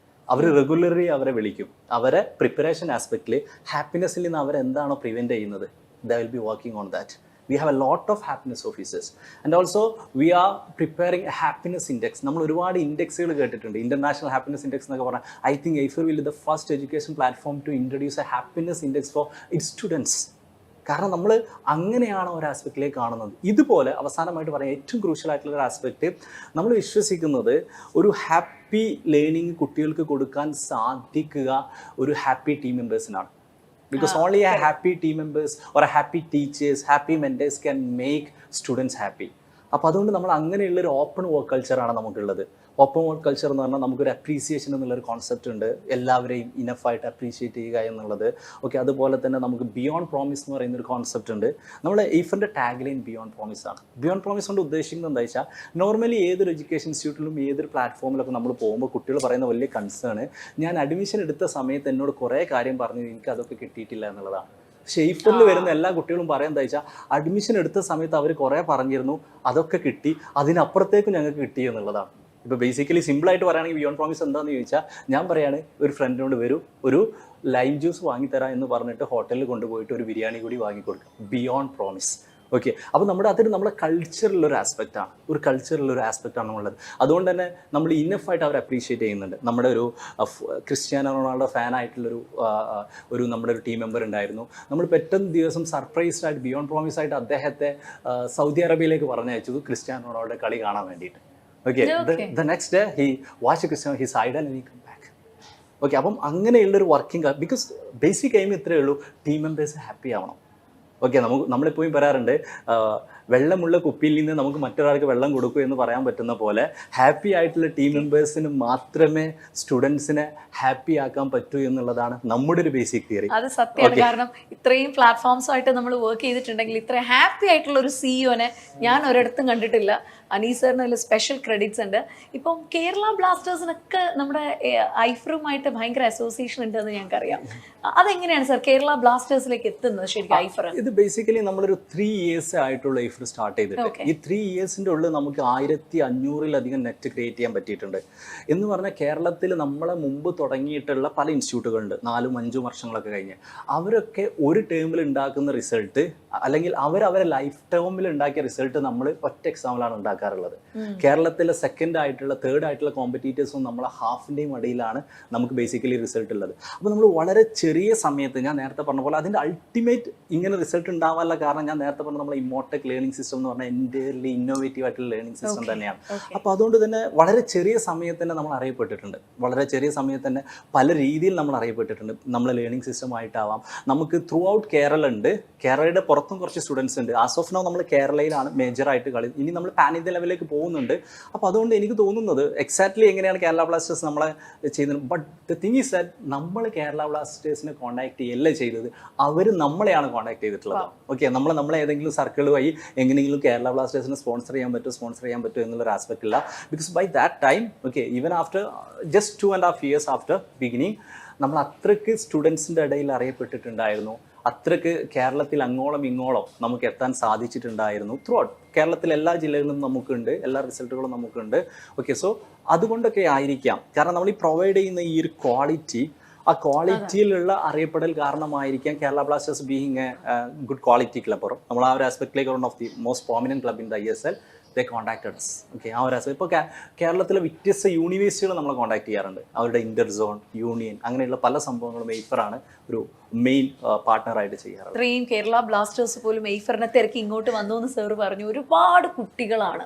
അവർ റെഗുലർലി അവരെ വിളിക്കും, അവരെ പ്രിപ്പറേഷൻ ആസ്പെക്റ്റിൽ ഹാപ്പിനെസ്സിൽ നിന്ന് അവരെന്താണോ പ്രിവെൻറ്റ് ചെയ്യുന്നത്, they will be working on that. We have a lot of happiness officers, and also we are preparing a happiness index. നമ്മൾ ഒരുപാട് ഇൻഡെക്സുകൾ കേട്ടിട്ടുണ്ട്, ഇന്റർനാഷണൽ ഹാപ്പിനെസ് ഇൻഡെക്സ് എന്നൊക്കെ പറഞ്ഞാൽ. I think Aifer will the first education platform to introduce a happiness index for its students. കാരണം നമ്മൾ അങ്ങനെയാണ് ഒരു ആസ്പെക്റ്റിലേക്ക് കാണുന്നത്. ഇതുപോലെ അവസാനമായിട്ട് പറയാം, ഏറ്റവും ക്രൂഷ്യൽ ആയിട്ടുള്ള ഒരു ആസ്പെക്റ്റ്, നമ്മൾ വിശ്വസിക്കുന്നത് ഒരു ഹാപ്പി ലേണിംഗ് കുട്ടികൾക്ക് കൊടുക്കാൻ സാധിക്കുക ഒരു ഹാപ്പി ടീം മെമ്പേഴ്സിനാണ്. Because only a happy team members or a happy teachers, happy mentors can make students happy. അപ്പോൾ അതുകൊണ്ട് നമ്മൾ അങ്ങനെയുള്ളൊരു ഓപ്പൺ വർക്ക് കൾച്ചറാണ് നമുക്കുള്ളത്. ഓപ്പൺ വർക്ക് കൾച്ചർ എന്ന് പറഞ്ഞാൽ നമുക്കൊരു അപ്രീസിയേഷൻ എന്നുള്ളൊരു കോൺസെപ്റ്റ് ഉണ്ട്, എല്ലാവരെയും ഇനഫായിട്ട് അപ്രീഷിയേറ്റ് ചെയ്യുക എന്നുള്ളത്. ഓക്കെ, അതുപോലെ തന്നെ നമുക്ക് ബിയോണ്ട് പ്രോമിസ് എന്ന് പറയുന്നൊരു കോൺസെപ്റ്റ് ഉണ്ട്. നമ്മൾ എയ്ഫറിൻ്റെ ടാഗ് ലൈൻ ബിയോണ്ട് പ്രോമിസ് ആണ്. ബിയോണ്ട് പ്രോമിസ് കൊണ്ട് ഉദ്ദേശിക്കുന്നത് എന്താ വെച്ചാൽ, നോർമലി ഏതൊരു എഡ്യൂക്കേഷൻ ഇൻസ്റ്റിറ്റ്യൂട്ടിലും ഏതൊരു പ്ലാറ്റ്ഫോമിലൊക്കെ നമ്മൾ പോകുമ്പോൾ കുട്ടികൾ പറയുന്ന വലിയ കൺസേൺ, ഞാൻ അഡ്മിഷൻ എടുത്ത സമയത്ത് എന്നോട് കുറേ കാര്യം പറഞ്ഞു, എനിക്ക് അതൊക്കെ കിട്ടിയിട്ടില്ല എന്നുള്ളതാണ്. ഷെയ്ഫറിൽ വരുന്ന എല്ലാ കുട്ടികളും പറയാൻ എന്താ വെച്ചാൽ, അഡ്മിഷൻ എടുത്ത സമയത്ത് അവർ കുറേ പറഞ്ഞിരുന്നു, അതൊക്കെ കിട്ടി, അതിനപ്പുറത്തേക്കും ഞങ്ങൾക്ക് കിട്ടി എന്നുള്ളതാണ്. ഇപ്പോൾ ബേസിക്കലി സിമ്പിളായിട്ട് പറയുകയാണെങ്കിൽ ബിയോണ്ട് പ്രോമിസ് എന്താണെന്ന് ചോദിച്ചാൽ, ഞാൻ പറയുകയാണ്, ഒരു ഫ്രണ്ടിനോട് വരൂ, ഒരു ലൈം ജ്യൂസ് വാങ്ങിത്തരാം എന്ന് പറഞ്ഞിട്ട് ഹോട്ടലിൽ കൊണ്ടുപോയിട്ട് ഒരു ബിരിയാണി കൂടി വാങ്ങിക്കൊടുക്കുക. Beyond promise. ഓക്കെ, അപ്പോൾ അതൊരു നമ്മുടെ കൾച്ചറിലൊരു ആസ്പെക്റ്റാണ്, ഒരു കൾച്ചറിലൊരു ആസ്പെക്റ്റാണ് ഉള്ളത്. അതുകൊണ്ട് തന്നെ നമ്മൾ ഇനഫായിട്ട് അവർ അപ്രീഷിയേറ്റ് ചെയ്യുന്നുണ്ട്. നമ്മുടെ ഒരു ക്രിസ്ത്യാനോ റൊണാൾഡോ ഫാനായിട്ടുള്ളൊരു നമ്മുടെ ഒരു ടീം മെമ്പർ ഉണ്ടായിരുന്നു. നമ്മൾ പെട്ടെന്ന് ദിവസം സർപ്രൈസ്ഡ് ആയിട്ട് ബിയോണ്ട് പ്രോമിസ് ആയിട്ട് അദ്ദേഹത്തെ സൗദി അറേബ്യയിലേക്ക് പറഞ്ഞയച്ചു ക്രിസ്ത്യാനോ റൊണാൾഡോ കളി കാണാൻ വേണ്ടിയിട്ട്. Okay, the next day he watch Cristiano his idol and he come back. Okay, അപ്പം അങ്ങനെയുള്ളൊരു വർക്കിംഗ്, ബിക്കോസ് ബേസിക് എയിം ഇത്രയേ ഉള്ളൂ, ടീം മെമ്പേഴ്സ് ഹാപ്പി ആവണം. ഓക്കെ, നമ്മളിപ്പോഴും പറയാറുണ്ട്, വെള്ളമുള്ള കുപ്പിയിൽ നിന്ന് നമുക്ക് മറ്റൊരാൾക്ക് വെള്ളം കൊടുക്കൂ എന്ന് പറയാൻ പറ്റുന്ന പോലെ, ഹാപ്പി ആയിട്ടുള്ള ടീം മെമ്പേഴ്സിന് മാത്രമേ സ്റ്റുഡൻസിനെ ഹാപ്പി ആക്കാൻ പറ്റൂ എന്നുള്ളതാണ് നമ്മുടെ ഒരു ബേസിക് തിയറി. അത് സത്യമാണ്. കാരണം ഇത്രയും പ്ലാറ്റ്ഫോംസുമായിട്ട് നമ്മൾ വർക്ക് ചെയ്തിട്ടുണ്ടെങ്കിൽ ഇത്ര ഹാപ്പി ആയിട്ടുള്ള ഒരു സിഇഒനെ ഞാൻ ഒരിടത്തും കണ്ടിട്ടില്ല. അനീസ് സാറിന് അതിൽ സ്പെഷ്യൽ ക്രെഡിറ്റ്സ് ഉണ്ട്. ഇപ്പം കേരള ബ്ലാസ്റ്റേഴ്സിനൊക്കെ നമ്മുടെ ഐഫറുമായിട്ട് ഭയങ്കര അസോസിയേഷൻ ഉണ്ടെന്ന് ഞങ്ങൾക്കറിയാം. അതെങ്ങനെയാണ് സാർ കേരള ബ്ലാസ്റ്റേഴ്സിലേക്ക് എത്തുന്നത് ശരിക്കും ഐഫർ? ഇത് ബേസിക്കലി നമ്മളൊരു 3 years ആയിട്ടുള്ള എയ്ഫർ സ്റ്റാർട്ട് ചെയ്തിട്ട് ഈ 3 yearsന്റെ ഉള്ളിൽ നമുക്ക് 1500-ലധികം നെറ്റ് ക്രിയേറ്റ് ചെയ്യാൻ പറ്റിയിട്ടുണ്ട്. എന്ന് പറഞ്ഞാൽ കേരളത്തിൽ നമ്മളെ മുമ്പ് തുടങ്ങിയിട്ടുള്ള പല ഇൻസ്റ്റിറ്റ്യൂട്ടുകളുണ്ട് 4-5 വർഷങ്ങളൊക്കെ കഴിഞ്ഞ്. അവരൊക്കെ ഒരു ടേമിൽ ഉണ്ടാക്കുന്ന റിസൾട്ട് അല്ലെങ്കിൽ അവരെ ലൈഫ് ടേമിൽ ഉണ്ടാക്കിയ റിസൾട്ട് നമ്മൾ ഒറ്റ എക്സാമിലാണ് ഉണ്ടാക്കാറുള്ളത്. കേരളത്തിലെ സെക്കൻഡ് ആയിട്ടുള്ള തേർഡ് ആയിട്ടുള്ള കോമ്പറ്റീറ്റേഴ്സും നമ്മളെ ഹാഫിൻ്റെയും ഇടയിലാണ് നമുക്ക് ബേസിക്കലി റിസൾട്ട് ഉള്ളത്. അപ്പോൾ നമ്മൾ വളരെ ചെറിയ സമയത്ത് ഞാൻ നേരത്തെ പറഞ്ഞ പോലെ അതിൻ്റെ അൾട്ടിമേറ്റ് ഇങ്ങനെ റിസൾട്ട് ഉണ്ടാവാനുള്ള കാരണം ഞാൻ നേരത്തെ പറഞ്ഞ നമ്മളെ ഇമോട്ടക് ലേണിംഗ് സിസ്റ്റം എന്ന് പറഞ്ഞാൽ എൻ്റയർലി ഇന്നോവേറ്റീവ് ആയിട്ടുള്ള ലേണിംഗ് സിസ്റ്റം തന്നെയാണ്. അപ്പോൾ അതുകൊണ്ട് തന്നെ വളരെ ചെറിയ സമയത്ത് തന്നെ നമ്മൾ അറിയപ്പെട്ടിട്ടുണ്ട്. വളരെ ചെറിയ സമയത്ത് തന്നെ പല രീതിയിൽ നമ്മൾ അറിയപ്പെട്ടിട്ടുണ്ട്. നമ്മൾ ലേണിംഗ് സിസ്റ്റം ആയിട്ടാവാം. നമുക്ക് ത്രൂ ഔട്ട് കേരള ഉണ്ട്, കേരളയുടെ പുറത്തും കുറച്ച് സ്റ്റുഡൻസ് ഉണ്ട്. ആസ് ഓഫ് നൗ നമ്മൾ കേരളയിലാണ് മേജറായിട്ട് കളി. ഇനി നമ്മൾ പാൻ ഇന്ത്യ ലെവലിലേക്ക് പോകുന്നുണ്ട്. അപ്പോൾ അതുകൊണ്ട് എനിക്ക് തോന്നുന്നത് എക്സാക്ട്ലി എങ്ങനെയാണ് കേരള ബ്ലാസ്റ്റേഴ്സ് നമ്മളെ ചെയ്യുന്നത്. But the thing is that നമ്മൾ കേരള ബ്ലാസ്റ്റേഴ്സിനെ കോൺടാക്ട് ചെയ്യല്ല ചെയ്തത്, അവർ നമ്മളെയാണ് കോൺടാക്ട് ചെയ്തിട്ടുള്ളത്. ഓക്കെ, നമ്മളെ ഏതെങ്കിലും സർക്കിൾ വഴി എങ്ങനെയെങ്കിലും കേരള ബ്ലാസ്റ്റേഴ്സിനെ സ്പോൺസർ ചെയ്യാൻ പറ്റുമോ എന്നുള്ളൊരു ആസ്പെക്ട് ഇല്ല. Because by that time okay even after just 2.5 years after beginning നമ്മൾ അത്രയ്ക്ക് സ്റ്റുഡൻസിൻ്റെ ഇടയിൽ അറിയപ്പെട്ടിട്ടുണ്ടായിരുന്നു. അത്രയ്ക്ക് കേരളത്തിൽ അങ്ങോളം ഇങ്ങോളം നമുക്ക് എത്താൻ സാധിച്ചിട്ടുണ്ടായിരുന്നു. ത്രൂ ഔട്ട് കേരളത്തിലെ എല്ലാ ജില്ലകളിലും നമുക്കുണ്ട്, എല്ലാ റിസൾട്ടുകളും നമുക്കുണ്ട്. ഓക്കെ, സോ അതുകൊണ്ടൊക്കെ ആയിരിക്കാം, കാരണം നമ്മൾ ഈ പ്രൊവൈഡ് ചെയ്യുന്ന ഈ ഒരു ക്വാളിറ്റി, ആ ക്വാളിറ്റിയിലുള്ള അറിയപ്പെടൽ കാരണമായിരിക്കാം Kerala blasters being a good quality club. നമ്മൾ ആ ഒരു ആസ്പെക്റ്റിലേക്ക് one of the most prominent club in the ISL they contacted us. Okay, ആ ഒരു ആസ്പെക്ട് ഇപ്പോൾ കേരളത്തിലെ വ്യത്യസ്ത യൂണിവേഴ്സിറ്റികൾ നമ്മളെ കോൺടാക്ട് ചെയ്യാറുണ്ട്. അവരുടെ ഇന്റർസോൺ, യൂണിയൻ, അങ്ങനെയുള്ള പല സംഭവങ്ങളും എയ്ഫറാണ് ഒരു മെയിൻ പാർട്ട്ണറായിട്ട് ചെയ്യാറുള്ളത്. ഇത്രയും കേരള ബ്ലാസ്റ്റേഴ്സ് പോലും എയ്ഫറിനെ തിരക്കി ഇങ്ങോട്ട് വന്നു എന്ന് സാർ പറഞ്ഞു. ഒരുപാട് കുട്ടികളാണ്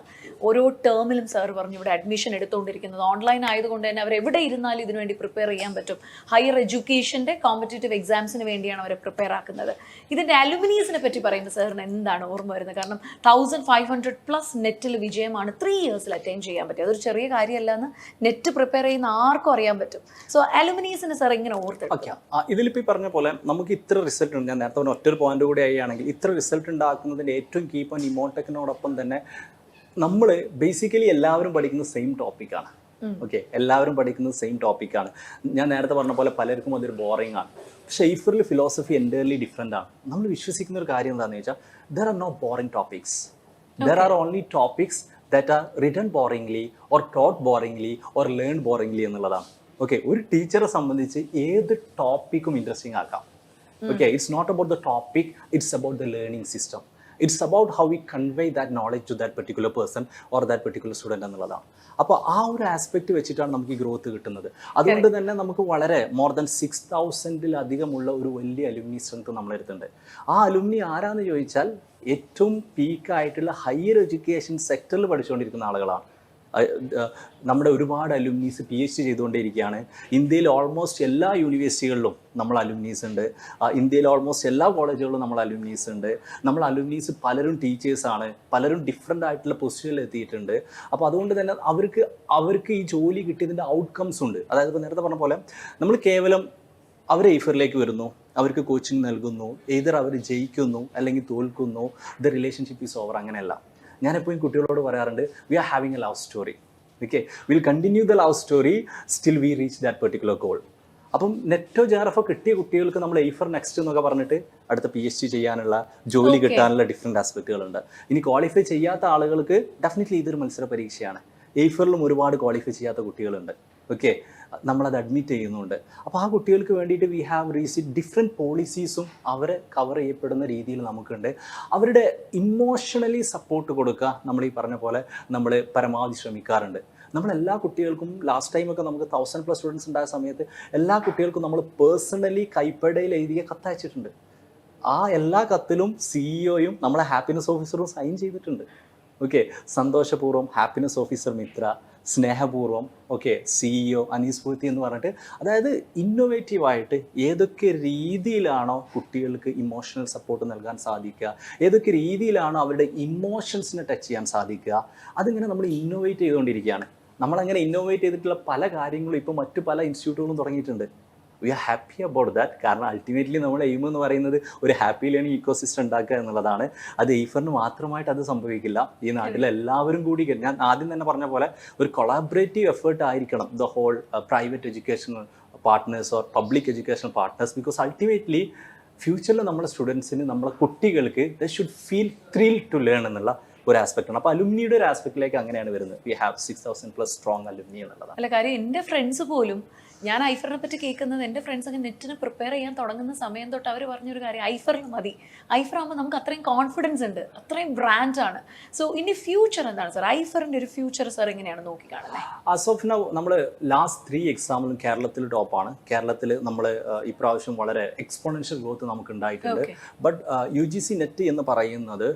ഓരോ ടേമിലും സാർ പറഞ്ഞു ഇവിടെ അഡ്മിഷൻ എടുത്തുകൊണ്ടിരിക്കുന്നത്. ഓൺലൈൻ ആയതുകൊണ്ട് തന്നെ അവർ എവിടെ ഇരുന്നാലും ഇതിനുവേണ്ടി പ്രിപ്പയർ ചെയ്യാൻ പറ്റും. ഹയർ എഡ്യൂക്കേഷൻ്റെ കോമ്പറ്റേറ്റീവ് എക്സാംസിന് വേണ്ടിയാണ് അവരെ പ്രിപ്പയർ ആക്കുന്നത്. ഇതിൻ്റെ അലുമിനീസിനെ പറ്റി പറയുമ്പോൾ സാറിന് എന്താണ് ഓർമ്മ വരുന്നത്? കാരണം 1500+ നെറ്റിൽ വിജയമാണ് 3 years അറ്റൈൻ ചെയ്യാൻ പറ്റും. അതൊരു ചെറിയ കാര്യമല്ല എന്ന് നെറ്റ് പ്രിപ്പയർ ചെയ്യുന്ന ആർക്കും അറിയാൻ പറ്റും. സോ അലുമിനീസിനെ സാർ എങ്ങനെ ഓർത്തെടുക്കാം? ഇതിലിപ്പോൾ പറഞ്ഞ പോലെ നമുക്ക് ഇത്ര റിസൾട്ട് ഉണ്ട്. ഞാൻ നേരത്തെ പറഞ്ഞ ഒറ്റൊരു പോയിന്റ് കൂടി ആണെങ്കിൽ ഇത്ര റിസൾട്ട് ഉണ്ടാക്കുന്നതിൻ്റെ ഏറ്റവും കീ പോയിന്റ് ഇമോടെക്കിനോടൊപ്പം തന്നെ നമ്മൾ ബേസിക്കലി എല്ലാവരും പഠിക്കുന്ന സെയിം ടോപ്പിക്കാണ്. ഓക്കെ, എല്ലാവരും പഠിക്കുന്നത് സെയിം ടോപ്പിക്കാണ്. ഞാൻ നേരത്തെ പറഞ്ഞ പോലെ പലർക്കും അതൊരു ബോറിംഗ് ആണ്. പക്ഷേ എയ്ഫറിൽ ഫിലോസഫി എൻ്റയർലി ഡിഫറെൻ്റ് ആണ്. നമ്മൾ വിശ്വസിക്കുന്ന ഒരു കാര്യം എന്താണെന്ന് വെച്ചാൽ there are no boring topics. There are only topics that are written boringly or taught boringly or learn boringly എന്നുള്ളതാണ്. ഓക്കെ, ഒരു ടീച്ചറെ സംബന്ധിച്ച് ഏത് ടോപ്പിക്കും ഇൻട്രസ്റ്റിംഗ് ആക്കാം. Okay, it's not about the topic, it's about the learning system. It's about how we convey that knowledge to that particular person or that particular student എന്നുള്ളതാണ്. അപ്പോൾ ആ ഒരു ആസ്പെക്ട് വെച്ചിട്ടാണ് നമുക്ക് ഈ ഗ്രോത്ത് കിട്ടുന്നത്. അതുകൊണ്ട് തന്നെ നമുക്ക് വളരെ മോർ ദാൻ 6000-ലധികമുള്ള ഒരു വലിയ അലുമിനി സ്ട്രെങ്ത് നമ്മളെടുത്തുണ്ട്. ആ അലുമിനി ആരാന്ന് ചോദിച്ചാൽ ഏറ്റവും പീക്കായിട്ടുള്ള ഹയർ എഡ്യൂക്കേഷൻ സെക്ടറിൽ പഠിച്ചുകൊണ്ടിരിക്കുന്ന ആളുകളാണ്. നമ്മുടെ ഒരുപാട് അലുമിനീസ് PhD ചെയ്തുകൊണ്ടേയിരിക്കുകയാണ്. ഇന്ത്യയിൽ ഓൾമോസ്റ്റ് എല്ലാ യൂണിവേഴ്സിറ്റികളിലും നമ്മൾ അലുമിനീസ് ഉണ്ട്. ഇന്ത്യയിൽ ഓൾമോസ്റ്റ് എല്ലാ കോളേജുകളിലും നമ്മൾ അലുമിനീസ് ഉണ്ട്. നമ്മൾ അലുമിനീസ് പലരും ടീച്ചേഴ്സാണ്, പലരും ഡിഫറെൻ്റ് ആയിട്ടുള്ള പൊസിഷനിൽ എത്തിയിട്ടുണ്ട്. അപ്പോൾ അതുകൊണ്ട് തന്നെ അവർക്ക് ഈ ജോലി കിട്ടിയതിൻ്റെ ഔട്ട്കംസ് ഉണ്ട്. അതായത് ഇപ്പോൾ നേരത്തെ പറഞ്ഞ പോലെ നമ്മൾ കേവലം അവർ എയ്ഫറിലേക്ക് വരുന്നു, അവർക്ക് കോച്ചിങ് നൽകുന്നു, എയ്തർ അവർ ജയിക്കുന്നു അല്ലെങ്കിൽ തോൽക്കുന്നു, ദ റിലേഷൻഷിപ്പ് ഈസ് ഓവർ. അങ്ങനെയല്ല. ഞാനെപ്പോഴും കുട്ടികളോട് പറയാറുണ്ട്, we are having a love story. Okay, will continue the love story still we reach that particular goal. അപ്പം നെറ്റോ ജാറഫോ കിട്ടിയ കുട്ടികൾക്ക് നമ്മൾ എയ്ഫർ നെക്സ്റ്റ് എന്നൊക്കെ പറഞ്ഞിട്ട് അടുത്ത PhD ചെയ്യാനുള്ള, ജോലി കിട്ടാനുള്ള ഡിഫറെൻറ്റ് ആസ്പെക്റ്റുകളുണ്ട്. ഇനി ക്വാളിഫൈ ചെയ്യാത്ത ആളുകൾക്ക് ഡെഫിനറ്റ്ലി ഇതൊരു മത്സര പരീക്ഷയാണ്. എയ്ഫറിലും ഒരുപാട് ക്വാളിഫൈ ചെയ്യാത്ത കുട്ടികളുണ്ട്. ഓക്കെ, നമ്മളത് അഡ്മിറ്റ് ചെയ്യുന്നുണ്ട്. അപ്പോൾ ആ കുട്ടികൾക്ക് വേണ്ടിയിട്ട് വി ഹാവ് റീസിഡ് ഡിഫറെൻറ്റ് പോളിസീസും അവരെ കവർ ചെയ്യപ്പെടുന്ന രീതിയിൽ നമുക്കുണ്ട്. അവരുടെ ഇമോഷണലി സപ്പോർട്ട് കൊടുക്കുക നമ്മൾ ഈ പറഞ്ഞ പോലെ നമ്മൾ പരമാവധി ശ്രമിക്കാറുണ്ട്. നമ്മളെല്ലാ കുട്ടികൾക്കും ലാസ്റ്റ് ടൈമൊക്കെ നമുക്ക് 1000+ സ്റ്റുഡൻസ് ഉണ്ടായ സമയത്ത് എല്ലാ കുട്ടികൾക്കും നമ്മൾ പേഴ്സണലി കൈപ്പടയിൽ എഴുതിയ കത്തയച്ചിട്ടുണ്ട്. ആ എല്ലാ കത്തിലും CEO-യും നമ്മളെ ഹാപ്പിനെസ് ഓഫീസറും സൈൻ ചെയ്തിട്ടുണ്ട്. ഓക്കെ, സന്തോഷപൂർവ്വം ഹാപ്പിനെസ് ഓഫീസർ മിത്ര, സ്നേഹപൂർവ്വം ഓക്കെ CEO അനീസ് പൂർത്തി എന്ന് പറഞ്ഞിട്ട്, അതായത് ഇന്നോവേറ്റീവായിട്ട് ഏതൊക്കെ രീതിയിലാണോ കുട്ടികൾക്ക് ഇമോഷണൽ സപ്പോർട്ട് നൽകാൻ സാധിക്കുക, ഏതൊക്കെ രീതിയിലാണോ അവരുടെ ഇമോഷൻസിനെ ടച്ച് ചെയ്യാൻ സാധിക്കുക, അതിങ്ങനെ നമ്മൾ ഇന്നോവേറ്റ് ചെയ്തുകൊണ്ടിരിക്കുകയാണ്. നമ്മളങ്ങനെ ഇന്നോവേറ്റ് ചെയ്തിട്ടുള്ള പല കാര്യങ്ങളും ഇപ്പോൾ മറ്റു പല ഇൻസ്റ്റിറ്റ്യൂട്ടുകളും തുടങ്ങിയിട്ടുണ്ട്. We are happy about that. കാരണം അൾട്ടിമേറ്റ്ലി നമ്മുടെ എയിം എന്ന് പറയുന്നത് ഒരു ഹാപ്പി ലേണിംഗ് ഇക്കോസിസ്റ്റം ഉണ്ടാക്കുക എന്നുള്ളതാണ്. അത് എയ്ഫറിന് മാത്രമായിട്ട് അത് സംഭവിക്കില്ല. ഈ നാട്ടിലെ എല്ലാവരും കൂടി, ഞാൻ ആദ്യം തന്നെ പറഞ്ഞ പോലെ ഒരു കൊളാബറേറ്റീവ് എഫേർട്ട് ആയിരിക്കണം the whole private educational partners or public educational partners. Because ultimately ഫ്യൂച്ചറിൽ നമ്മുടെ സ്റ്റുഡൻസിന് നമ്മളെ കുട്ടികൾക്ക് they should feel thrill to learn എന്നുള്ള ഒരു ആസ്പെക്ട് ആണ്. അപ്പോൾ അലുമിനിയുടെ ഒരു ആസ്പെക്റ്റിലേക്ക് അങ്ങനെയാണ് വരുന്നത്. വി ഹാവ് 6,000+ സ്ട്രോങ് അലുമിനി എന്നുള്ളതാണ്. അല്ല, കാര്യം എൻ്റെ ഫ്രണ്ട്സ് പോലും, ഞാൻ ഐഫറിനെ പറ്റി കേൾക്കുന്നത് എൻ്റെ ഫ്രണ്ട്സ് ഒക്കെ നെറ്റിന് പ്രിപ്പയർ ചെയ്യാൻ തുടങ്ങുന്ന സമയം തൊട്ട് അവർ പറഞ്ഞൊരു കാര്യം, ഐഫറിൽ മതി. ഐഫർ ആകുമ്പോൾ നമുക്ക് അത്രയും കോൺഫിഡൻസ് ഉണ്ട്, അത്രയും ബ്രാൻഡാണ്. സോ ഇനി ഫ്യൂച്ചർ എന്താണ് സാർ? ഐഫറിൻ്റെ ഒരു ഫ്യൂച്ചർ സാർ എങ്ങനെയാണ് നോക്കിക്കാണല്ലേ? ആസ് ഓഫ് നൗ നമ്മൾ ലാസ്റ്റ് 3 എക്സാമിലും കേരളത്തിൽ ടോപ്പാണ്. കേരളത്തിൽ നമ്മൾ ഇപ്രാവശ്യം വളരെ എക്സ്പോണൻഷ്യൽ ഗ്രോത്ത് നമുക്ക് ഉണ്ടായിട്ടുണ്ട്. ബട്ട് UGC നെറ്റ് എന്ന് പറയുന്നത്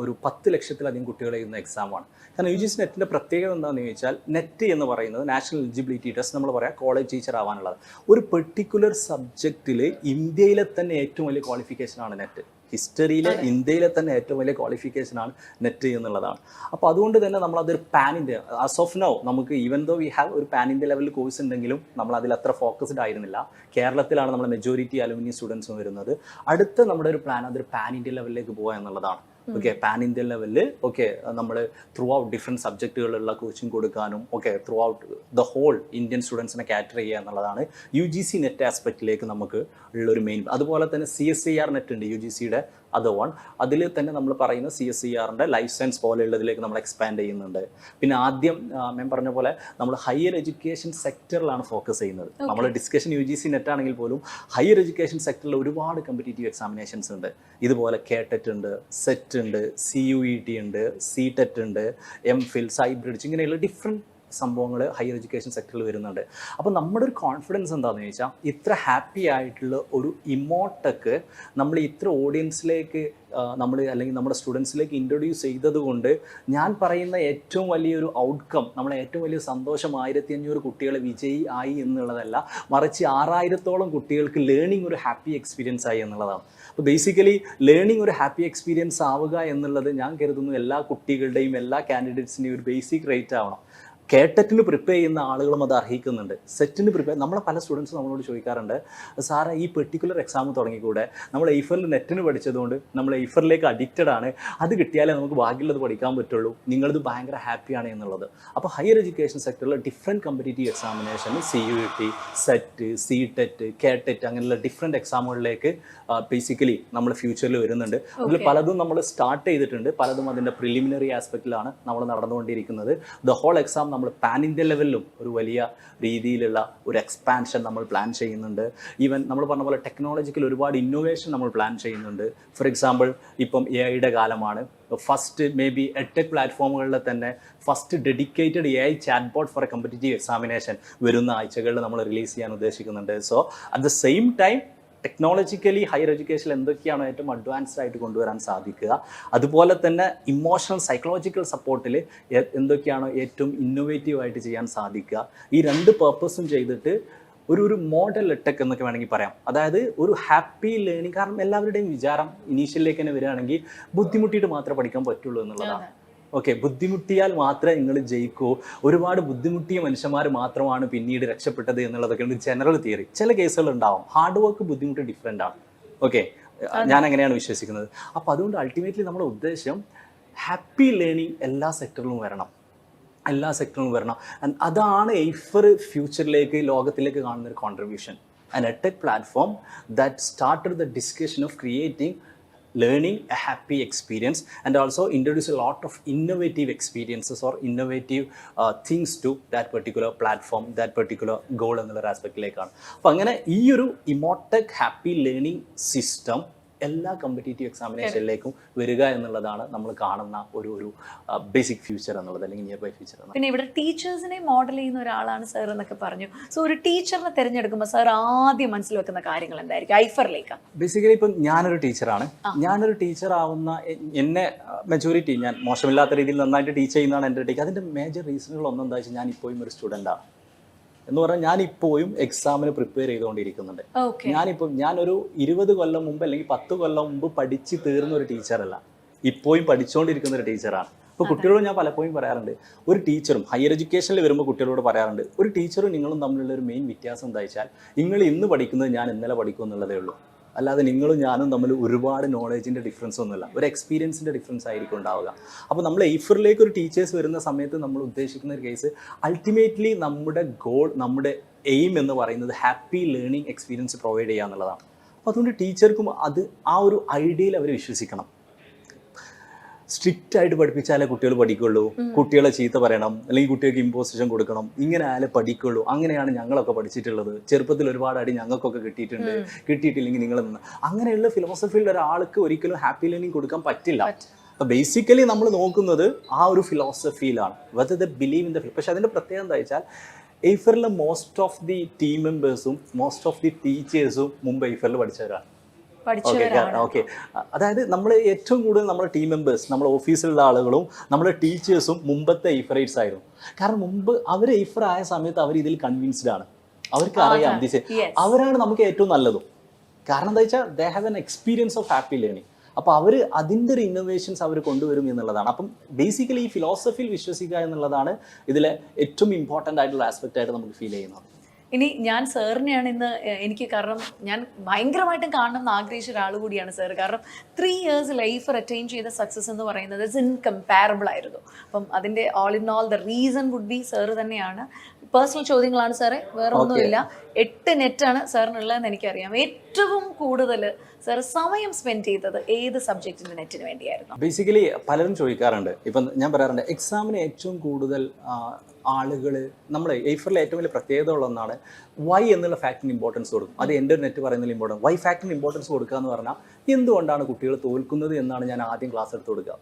ഒരു 10 ലക്ഷത്തിലധികം കുട്ടികൾ എഴുതുന്ന എക്സാമാണ്. കാരണം UGC നെറ്റിൻ്റെ പ്രത്യേകത എന്താണെന്ന് ചോദിച്ചാൽ, നെറ്റ് എന്ന് പറയുന്നത് നാഷണൽ എലിജിബിലിറ്റി ടെസ്റ്റ്, നമ്മൾ പറയാം കോളേജ് ടീച്ചർ ആവാനുള്ളത്. ഒരു പെർട്ടിക്കുലർ സബ്ജക്റ്റിൽ ഇന്ത്യയിലെ തന്നെ ഏറ്റവും വലിയ ക്വാളിഫിക്കേഷനാണ് നെറ്റ്. ഹിസ്റ്ററിയിലെ ഇന്ത്യയിലെ തന്നെ ഏറ്റവും വലിയ ക്വാളിഫിക്കേഷനാണ് നെറ്റ് എന്നുള്ളതാണ്. അപ്പോൾ അതുകൊണ്ട് തന്നെ നമ്മളതൊരു pan India, as of now നമുക്ക് ഈവൻ ദോ വി ഹാവ് ഒരു പാൻ ഇന്ത്യ ലെവലിൽ കോഴ്സ് ഉണ്ടെങ്കിലും നമ്മൾ അതിൽ അത്ര ഫോക്കസ്ഡ് ആയിരുന്നില്ല. കേരളത്തിലാണ് നമ്മുടെ മെജോറിറ്റി അലുമിനി സ്റ്റുഡൻസും വരുന്നത്. അടുത്ത നമ്മുടെ ഒരു പ്ലാൻ അതൊരു പാൻ ഇന്ത്യ ലെവലിലേക്ക് പോകുക എന്നുള്ളതാണ്. ഓക്കെ, പാൻ ഇന്ത്യ ലെവലിൽ ഓക്കെ നമ്മൾ ത്രൂ ഔട്ട് ഡിഫറെൻറ്റ് സബ്ജക്റ്റുകളുള്ള കോച്ചിങ് കൊടുക്കാനും okay throughout the whole Indian സ്റ്റുഡൻസിനെ കാറ്റർ ചെയ്യുക എന്നുള്ളതാണ് UGC നെറ്റ് ആസ്പെക്റ്റിലേക്ക് നമുക്ക് ഉള്ളൊരു മെയിൻ. അതുപോലെ തന്നെ CSIR നെറ്റ് ഉണ്ട് UGCയുടെ അതർ വൺ. അതിൽ തന്നെ നമ്മൾ പറയുന്ന CSIRൻ്റെ ലൈഫ് സയൻസ് പോലെയുള്ളതിലേക്ക് നമ്മൾ എക്സ്പാൻഡ് ചെയ്യുന്നുണ്ട്. പിന്നെ ആദ്യം ഞാൻ പറഞ്ഞ പോലെ നമ്മൾ ഹയർ എഡ്യൂക്കേഷൻ സെക്ടറിലാണ് ഫോക്കസ് ചെയ്യുന്നത്. നമ്മൾ ഡിസ്കഷൻ UGC നെറ്റ് ആണെങ്കിൽ പോലും ഹയർ എഡ്യൂക്കേഷൻ സെക്ടറിൽ ഒരുപാട് കോമ്പറ്റീറ്റീവ് എക്സാമിനേഷൻസ് ഉണ്ട്. ഇതുപോലെ KTET ഉണ്ട്, സെറ്റ് ഉണ്ട്, CUET ഉണ്ട്, CTET ഉണ്ട്, MPhil, സൈബ്രിഡ്ജ്, ഇങ്ങനെയുള്ള ഡിഫറെൻറ്റ് സംഭവങ്ങൾ ഹയർ എഡ്യൂക്കേഷൻ സെക്ടറിൽ വരുന്നുണ്ട്. അപ്പോൾ നമ്മുടെ ഒരു കോൺഫിഡൻസ് എന്താണെന്ന് ചോദിച്ചാൽ, ഇത്ര ഹാപ്പി ആയിട്ടുള്ള ഒരു ഇമോട്ടക്ക് നമ്മൾ ഇത്ര ഓഡിയൻസിലേക്ക് നമ്മൾ അല്ലെങ്കിൽ നമ്മുടെ സ്റ്റുഡൻസിലേക്ക് ഇൻട്രൊഡ്യൂസ് ചെയ്തത് കൊണ്ട് ഞാൻ പറയുന്ന ഏറ്റവും വലിയൊരു ഔട്ട്കം, നമ്മളെ ഏറ്റവും വലിയ സന്തോഷം 1500 കുട്ടികളെ വിജയി ആയി എന്നുള്ളതല്ല, മറിച്ച് 6000-ഓളം കുട്ടികൾക്ക് ലേണിംഗ് ഒരു ഹാപ്പി എക്സ്പീരിയൻസ് ആയി എന്നുള്ളതാണ്. അപ്പോൾ ബേസിക്കലി ലേണിംഗ് ഒരു ഹാപ്പി എക്സ്പീരിയൻസ് ആവുക എന്നുള്ളത് ഞാൻ കരുതുന്നു എല്ലാ കുട്ടികളുടെയും എല്ലാ കാൻഡിഡേറ്റ്സിൻ്റെയും ഒരു ബേസിക് റേറ്റ് ആവണം. KTETന് പ്രിപ്പയർ ചെയ്യുന്ന ആളുകളും അത് അർഹിക്കുന്നുണ്ട്. സെറ്റിന് പ്രിപ്പയർ, നമ്മളെ പല സ്റ്റുഡൻസ് നമ്മളോട് ചോദിക്കാറുണ്ട്, സാറേ ഈ പെർട്ടിക്കുലർ എക്സാം തുടങ്ങിക്കൂടെ, നമ്മൾ ഐഫറിൽ നെറ്റിന് പഠിച്ചതുകൊണ്ട് നമ്മൾ ഐഫറിലേക്ക് അഡിക്റ്റഡ് ആണ്, അത് കിട്ടിയാലേ നമുക്ക് ബാക്കിയുള്ളത് പഠിക്കാൻ പറ്റുള്ളൂ, നിങ്ങളിത് ഭയങ്കര ഹാപ്പിയാണ് എന്നുള്ളത്. അപ്പോൾ ഹയർ എഡ്യൂക്കേഷൻ സെക്ടറിൽ different competitive examination CUET, set, CTET, KTET അങ്ങനെയുള്ള ഡിഫറെൻറ്റ് എക്സാമുകളിലേക്ക് ബേസിക്കലി നമ്മൾ ഫ്യൂച്ചറിൽ വരുന്നുണ്ട്. അതിൽ പലതും നമ്മൾ സ്റ്റാർട്ട് ചെയ്തിട്ടുണ്ട്, പലതും അതിൻ്റെ പ്രിലിമിനറി ആസ്പെക്റ്റിലാണ് നമ്മൾ നടന്നുകൊണ്ടിരിക്കുന്നത്. ദ ഹോൾ എക്സാം നമ്മൾ പാൻ ഇന്ത്യ ലെവലിലും ഒരു വലിയ രീതിയിലുള്ള ഒരു എക്സ്പാൻഷൻ നമ്മൾ പ്ലാൻ ചെയ്യുന്നുണ്ട്. ഈവൻ നമ്മൾ പറഞ്ഞ പോലെ ടെക്നോളജിക്കൽ ഒരുപാട് ഇന്നോവേഷൻ നമ്മൾ പ്ലാൻ ചെയ്യുന്നുണ്ട്. ഫോർ എക്സാമ്പിൾ ഇപ്പം AI കാലമാണ്. ഫസ്റ്റ് മേ ബി EdTech പ്ലാറ്റ്ഫോമുകളിൽ തന്നെ first dedicated AI chat bot for a competitive examination വരുന്ന ആഴ്ചകളിൽ നമ്മൾ റിലീസ് ചെയ്യാൻ ഉദ്ദേശിക്കുന്നുണ്ട്. So at the same time technologically higher എഡ്യൂക്കേഷനിൽ എന്തൊക്കെയാണോ ഏറ്റവും അഡ്വാൻസ്ഡ് ആയിട്ട് കൊണ്ടുവരാൻ സാധിക്കുക, അതുപോലെ തന്നെ ഇമോഷണൽ സൈക്കോളജിക്കൽ സപ്പോർട്ടിൽ എന്തൊക്കെയാണോ ഏറ്റവും ഇന്നോവേറ്റീവ് ആയിട്ട് ചെയ്യാൻ സാധിക്കുക, ഈ 2 പർപ്പസും ചെയ്തിട്ട് ഒരു മോഡൽ EdTech എന്നൊക്കെ വേണമെങ്കിൽ പറയാം. അതായത് ഒരു ഹാപ്പി ലേണിംഗ്. കാരണം എല്ലാവരുടെയും വിചാരം ഇനീഷ്യലിലേക്ക് തന്നെ വരികയാണെങ്കിൽ ബുദ്ധിമുട്ടിയിട്ട് മാത്രമേ പഠിക്കാൻ പറ്റുള്ളൂ എന്നുള്ളതാണ്. ഓക്കെ, ബുദ്ധിമുട്ടിയാൽ മാത്രമേ നിങ്ങൾ ജയിക്കൂ, ഒരുപാട് ബുദ്ധിമുട്ടിയ മനുഷ്യന്മാർ മാത്രമാണ് പിന്നീട് രക്ഷപ്പെട്ടത് എന്നുള്ളതൊക്കെയാണ് ജനറൽ തിയറി. ചില കേസുകൾ ഉണ്ടാവും, ഹാർഡ് വർക്ക് ബുദ്ധിമുട്ട് ഡിഫറെൻ്റ് ആണ്. ഓക്കെ, ഞാൻ അങ്ങനെയാണ് വിശ്വസിക്കുന്നത്. അപ്പോൾ അതുകൊണ്ട് അൾട്ടിമേറ്റ്ലി നമ്മുടെ ഉദ്ദേശം ഹാപ്പി ലേണിംഗ് എല്ലാ സെക്ടറിലും വരണം. അതാണ് ഐഫർ ഫ്യൂച്ചറിലേക്ക് ലോകത്തിലേക്ക് കാണുന്ന ഒരു contribution. An EdTech platform that started the discussion of creating learning a happy experience and also introduce a lot of innovative experiences or innovative things to that particular platform, that particular goal എന്നുള്ള ആസ്പെക്റ്റിലേക്കാണ്. അപ്പോൾ അങ്ങനെ ഈ ഒരു ഇമോടെക് happy learning system എല്ലാ competitive എക്സാമിനേഷനിലേക്കും വരിക എന്നുള്ളതാണ് നമ്മൾ കാണുന്ന ഒരു ബേസിക് ഫ്യൂച്ചർ എന്നുള്ളത്, അല്ലെങ്കിൽ നിയർ ബൈ ഫ്യൂച്ചർ എന്നുള്ളത്. പിന്നെ ഇവിടെ ടീച്ചേഴ്സിനെ മോഡൽ ചെയ്യുന്ന ഒരാളാണ് സാർ എന്നൊക്കെ പറഞ്ഞു. സോ ഒരു ടീച്ചറിനെ തിരഞ്ഞെടുക്കുമ്പോൾ സാർ ആദ്യം മനസ്സിൽ വെക്കുന്ന കാര്യങ്ങൾ എന്തായിരിക്കും ഐഫറിലേക്ക്? ബേസിക്കലി ഇപ്പം ഞാനൊരു ടീച്ചറാണ്. ഞാനൊരു ടീച്ചർ ആവുന്ന എന്നെ മെജോറിറ്റി ഞാൻ മോശമില്ലാത്ത രീതിയിൽ നന്നായിട്ട് ടീച്ച് ചെയ്യുന്നതാണ് എൻ്റെ ടീച്ചർ. അതിൻ്റെ മേജർ റീസണുകൾ ഒന്നെന്താ വെച്ചാൽ ഞാൻ ഇപ്പോഴും ഒരു സ്റ്റുഡൻ്റാണ് എന്ന് പറഞ്ഞാൽ ഞാനിപ്പോഴും എക്സാമിന് പ്രിപ്പയർ ചെയ്തുകൊണ്ടിരിക്കുന്നുണ്ട്. ഞാനൊരു 20 കൊല്ലം മുമ്പ് അല്ലെങ്കിൽ 10 കൊല്ലം മുമ്പ് പഠിച്ച് തീർന്ന ഒരു ടീച്ചറല്ല, ഇപ്പോഴും പഠിച്ചുകൊണ്ടിരിക്കുന്ന ഒരു ടീച്ചറാണ്. ഇപ്പോൾ കുട്ടികളോട് ഞാൻ പലപ്പോഴും പറയാറുണ്ട്, ഒരു ടീച്ചറും ഹയർ എഡ്യൂക്കേഷനിൽ വരുമ്പോൾ കുട്ടികളോട് പറയാറുണ്ട്, ഒരു ടീച്ചറും നിങ്ങളും തമ്മിലുള്ള ഒരു മെയിൻ വ്യത്യാസം എന്താ വെച്ചാൽ നിങ്ങൾ ഇന്ന് പഠിക്കുന്നത് ഞാൻ ഇന്നലെ പഠിക്കും എന്നുള്ളതേ ഉള്ളൂ. അല്ലാതെ നിങ്ങളും ഞാനും തമ്മിൽ ഒരുപാട് നോളേജിൻ്റെ ഡിഫറൻസ് ഒന്നുമില്ല, ഒരു എക്സ്പീരിയൻസിൻ്റെ ഡിഫറൻസ് ആയിരിക്കും ഉണ്ടാവുക. അപ്പോൾ നമ്മൾ ഐഫറിലേക്ക് ഒരു ടീച്ചേഴ്സ് വരുന്ന സമയത്ത് നമ്മൾ ഉദ്ദേശിക്കുന്ന ഒരു കേസ് അൾട്ടിമേറ്റ്ലി നമ്മുടെ ഗോൾ, നമ്മുടെ എയിം എന്ന് പറയുന്നത് ഹാപ്പി ലേണിംഗ് എക്സ്പീരിയൻസ് പ്രൊവൈഡ് ചെയ്യുക എന്നുള്ളതാണ്. അപ്പോൾ അതുകൊണ്ട് ടീച്ചർക്കും അത് ആ ഒരു ഐഡിയയിൽ അവർ വിശ്വസിക്കണം. സ്ട്രിക്റ്റ് ആയിട്ട് പഠിപ്പിച്ചാലേ കുട്ടികൾ പഠിക്കുള്ളൂ, കുട്ടികളെ ചീത്ത പറയണം അല്ലെങ്കിൽ കുട്ടികൾക്ക് ഇമ്പോസിഷൻ കൊടുക്കണം, ഇങ്ങനെ ആയാലേ പഠിക്കുള്ളൂ. അങ്ങനെയാണ് ഞങ്ങളൊക്കെ പഠിച്ചിട്ടുള്ളത്. ചെറുപ്പത്തിൽ ഒരുപാട് അടി ഞങ്ങൾക്കൊക്കെ കിട്ടിയിട്ടുണ്ട്, കിട്ടിയിട്ടില്ലെങ്കിൽ നിങ്ങൾ അങ്ങനെയുള്ള ഫിലോസഫിയിൽ ഒരാൾക്ക് ഒരിക്കലും ഹാപ്പി ലേണിംഗ് കൊടുക്കാൻ പറ്റില്ല. അപ്പോൾ ബേസിക്കലി നമ്മൾ നോക്കുന്നത് ആ ഒരു ഫിലോസഫിയിലാണ്, whether the believe in the. പക്ഷെ അതിൻ്റെ പ്രത്യേകത എന്താ വെച്ചാൽ എയ്ഫറിലെ മോസ്റ്റ് ഓഫ് ദി ടീം മെമ്പേഴ്സും മോസ്റ്റ് ഓഫ് ദി ടീച്ചേഴ്സും മുമ്പ് എയ്ഫറിൽ പഠിച്ചവരാണ്. ഓക്കെ, അതായത് നമ്മൾ ഏറ്റവും കൂടുതൽ നമ്മുടെ ടീം മെമ്പേഴ്സ്, നമ്മുടെ ഓഫീസിലുള്ള ആളുകളും നമ്മുടെ ടീച്ചേഴ്സും മുമ്പത്തെ എയ്ഫറേറ്റ്സ് ആയിരുന്നു. കാരണം മുമ്പ് അവർ എയ്ഫർ ആയ സമയത്ത് അവർ ഇതിൽ കൺവിൻസ്ഡ് ആണ്, അവർക്ക് അറിയാം അവരാണ് നമുക്ക് ഏറ്റവും നല്ലതും. കാരണം എന്താ വെച്ചാൽ they have an experience of happy learning. അപ്പോൾ അവർ അതിൻ്റെ ഒരു ഇന്നോവേഷൻസ് അവർ കൊണ്ടുവരും എന്നുള്ളതാണ്. അപ്പം ബേസിക്കലി ഈ ഫിലോസഫിയിൽ വിശ്വസിക്കുക എന്നുള്ളതാണ് ഇതിലെ ഏറ്റവും ഇമ്പോർട്ടൻ്റ് ആയിട്ടുള്ള ആസ്പെക്റ്റ് ആയിട്ട് നമുക്ക് ഫീൽ ചെയ്യുന്നത്. ഇനി ഞാൻ സാറിനെയാണ് ഇന്ന് എനിക്ക്, കാരണം ഞാൻ ഭയങ്കരമായിട്ടും കാണണമെന്ന് ആഗ്രഹിച്ച ഒരാൾ കൂടിയാണ് സാർ. കാരണം 3 years ലൈഫ് അറ്റൈൻ ചെയ്ത സക്സസ് എന്ന് പറയുന്നത് ഇറ്റ്സ് ഇൻകമ്പാരബിൾ ആയിരുന്നു. അപ്പം അതിൻ്റെ all in all the reason would be sir തന്നെയാണ്. പേഴ്സണൽ ചോദ്യങ്ങളാണ് സാറേ, വേറെ ഒന്നുമില്ല. 8 നെറ്റാണ് സാറിനുള്ളതെന്ന് എനിക്കറിയാം. ഏറ്റവും കൂടുതൽ സാർ സമയം സ്പെൻഡ് ചെയ്തത് ഏത് സബ്ജക്റ്റിൻ്റെ നെറ്റിന് വേണ്ടിയായിരുന്നു? ബേസിക്കലി പലരും ചോദിക്കാറുണ്ട്. ഇപ്പം ഞാൻ പറയാറുണ്ട്, എക്സാമിന് ഏറ്റവും കൂടുതൽ ആളുകൾ നമ്മുടെ എയ്ഫറിലെ ഏറ്റവും വലിയ പ്രത്യേകത ഉള്ള ഒന്നാണ് വൈ എന്നുള്ള ഫാക്ടിന് ഇമ്പോർട്ടൻസ് കൊടുക്കും. അത് എൻ്റെ ഒരു നെറ്റ് പറയുന്നതിൽ ഇമ്പോർട്ടൻറ്റ്. വൈ ഫാക്ടിന് ഇമ്പോർട്ടൻസ് കൊടുക്കുക എന്ന് പറഞ്ഞാൽ എന്തുകൊണ്ടാണ് കുട്ടികൾ തോൽക്കുന്നത് എന്നാണ് ഞാൻ ആദ്യം ക്ലാസ് എടുത്ത് കൊടുക്കുക.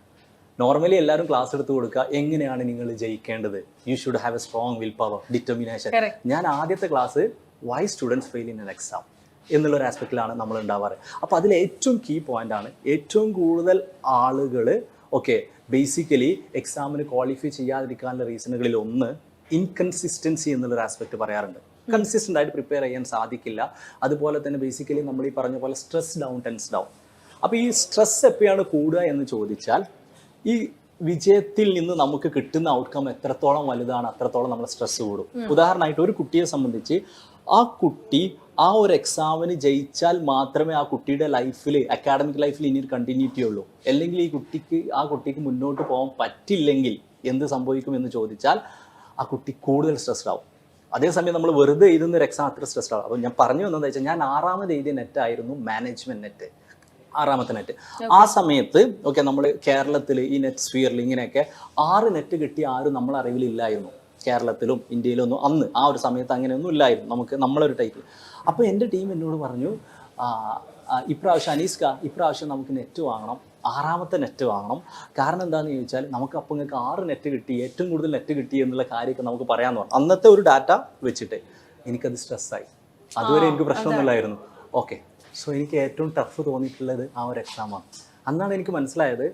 നോർമലി എല്ലാവരും ക്ലാസ് എടുത്ത് കൊടുക്കുക എങ്ങനെയാണ് നിങ്ങൾ ജയിക്കേണ്ടത്, you should have a strong will power, determination. ഞാൻ ആദ്യത്തെ class why students fail in an exam എന്നുള്ളൊരു ആസ്പെക്റ്റിലാണ് നമ്മൾ ഉണ്ടാവാറ്. അപ്പോൾ അതിൽ ഏറ്റവും കീ പോയിന്റ് ആണ് ഏറ്റവും കൂടുതൽ ആളുകൾ ബേസിക്കലി എക്സാമിന് ക്വാളിഫൈ ചെയ്യാതിരിക്കാനുള്ള റീസണുകളിൽ ഒന്ന് ഇൻകൺസിസ്റ്റൻസി എന്നുള്ളൊരു ആസ്പെക്റ്റ് പറയാറുണ്ട്. കൺസിസ്റ്റൻ്റ് ആയിട്ട് പ്രിപ്പയർ ചെയ്യാൻ സാധിക്കില്ല. അതുപോലെ തന്നെ ബേസിക്കലി നമ്മൾ ഈ പറഞ്ഞ പോലെ സ്ട്രെസ് ഡൗൺ, ടെൻസ് ഡൗൺ. അപ്പോൾ ഈ സ്ട്രെസ് എപ്പോഴാണ് കൂടുക എന്ന് ചോദിച്ചാൽ ഈ വിജയത്തിൽ നിന്ന് നമുക്ക് കിട്ടുന്ന ഔട്ട്കം എത്രത്തോളം വലുതാണ് അത്രത്തോളം നമ്മൾ സ്ട്രെസ് കൂടും. ഉദാഹരണമായിട്ട് ഒരു കുട്ടിയെ സംബന്ധിച്ച് ആ കുട്ടി ആ ഒരു എക്സാമിന് ജയിച്ചാൽ മാത്രമേ ആ കുട്ടിയുടെ ലൈഫിൽ, അക്കാഡമിക് ലൈഫിൽ ഇനി ഒരു കണ്ടിന്യൂറ്റി ഉള്ളൂ. അല്ലെങ്കിൽ ആ കുട്ടിക്ക് മുന്നോട്ട് പോകാൻ പറ്റില്ലെങ്കിൽ എന്ത് സംഭവിക്കും എന്ന് ചോദിച്ചാൽ ആ കുട്ടി കൂടുതൽ സ്ട്രെസ്ഡ് ആവും. അതേസമയം നമ്മൾ വെറുതെ എഴുതുന്ന ഒരു എക്സാം അത്ര സ്ട്രെസ്ഡ് ആവും. അപ്പോൾ ഞാൻ പറഞ്ഞു വന്നതെന്ന് വെച്ചാൽ ഞാൻ 6ാമത് എഴുതിയ നെറ്റായിരുന്നു മാനേജ്മെൻറ്റ് നെറ്റ്, 6ാമത്തെ നെറ്റ്. ആ സമയത്ത് നമ്മൾ കേരളത്തിൽ ഈ നെറ്റ് സ്ഫിയറിൽ ഇങ്ങനെയൊക്കെ 6 നെറ്റ് കിട്ടിയ ആരും നമ്മളെ അറിവിലില്ലായിരുന്നു. കേരളത്തിലും ഇന്ത്യയിലും ഒന്നും അന്ന് ആ ഒരു സമയത്ത് അങ്ങനെയൊന്നും ഇല്ലായിരുന്നു നമ്മളൊരു ടൈപ്പിൽ. അപ്പോൾ എൻ്റെ ടീം എന്നോട് പറഞ്ഞു, ഇപ്രാവശ്യം അനീസ്ക, ഇപ്രാവശ്യം നമുക്ക് നെറ്റ് വാങ്ങണം, 6ാമത്തെ നെറ്റ് വാങ്ങണം. കാരണം എന്താണെന്ന് ചോദിച്ചാൽ നമുക്ക് അപ്പോൾ നിങ്ങൾക്ക് 6 നെറ്റ് കിട്ടി, ഏറ്റവും കൂടുതൽ നെറ്റ് കിട്ടി എന്നുള്ള കാര്യമൊക്കെ നമുക്ക് പറയാമെന്ന് പറഞ്ഞു. അന്നത്തെ ഒരു ഡാറ്റ വെച്ചിട്ട് എനിക്കത് സ്ട്രെസ്സായി. അതുവരെ എനിക്ക് പ്രശ്നമൊന്നുമില്ലായിരുന്നു. സോ എനിക്ക് ഏറ്റവും ടഫ് തോന്നിയിട്ടുള്ളത് ആ ഒരു എക്സാമാണ്. അന്നാണ് എനിക്ക് മനസ്സിലായത്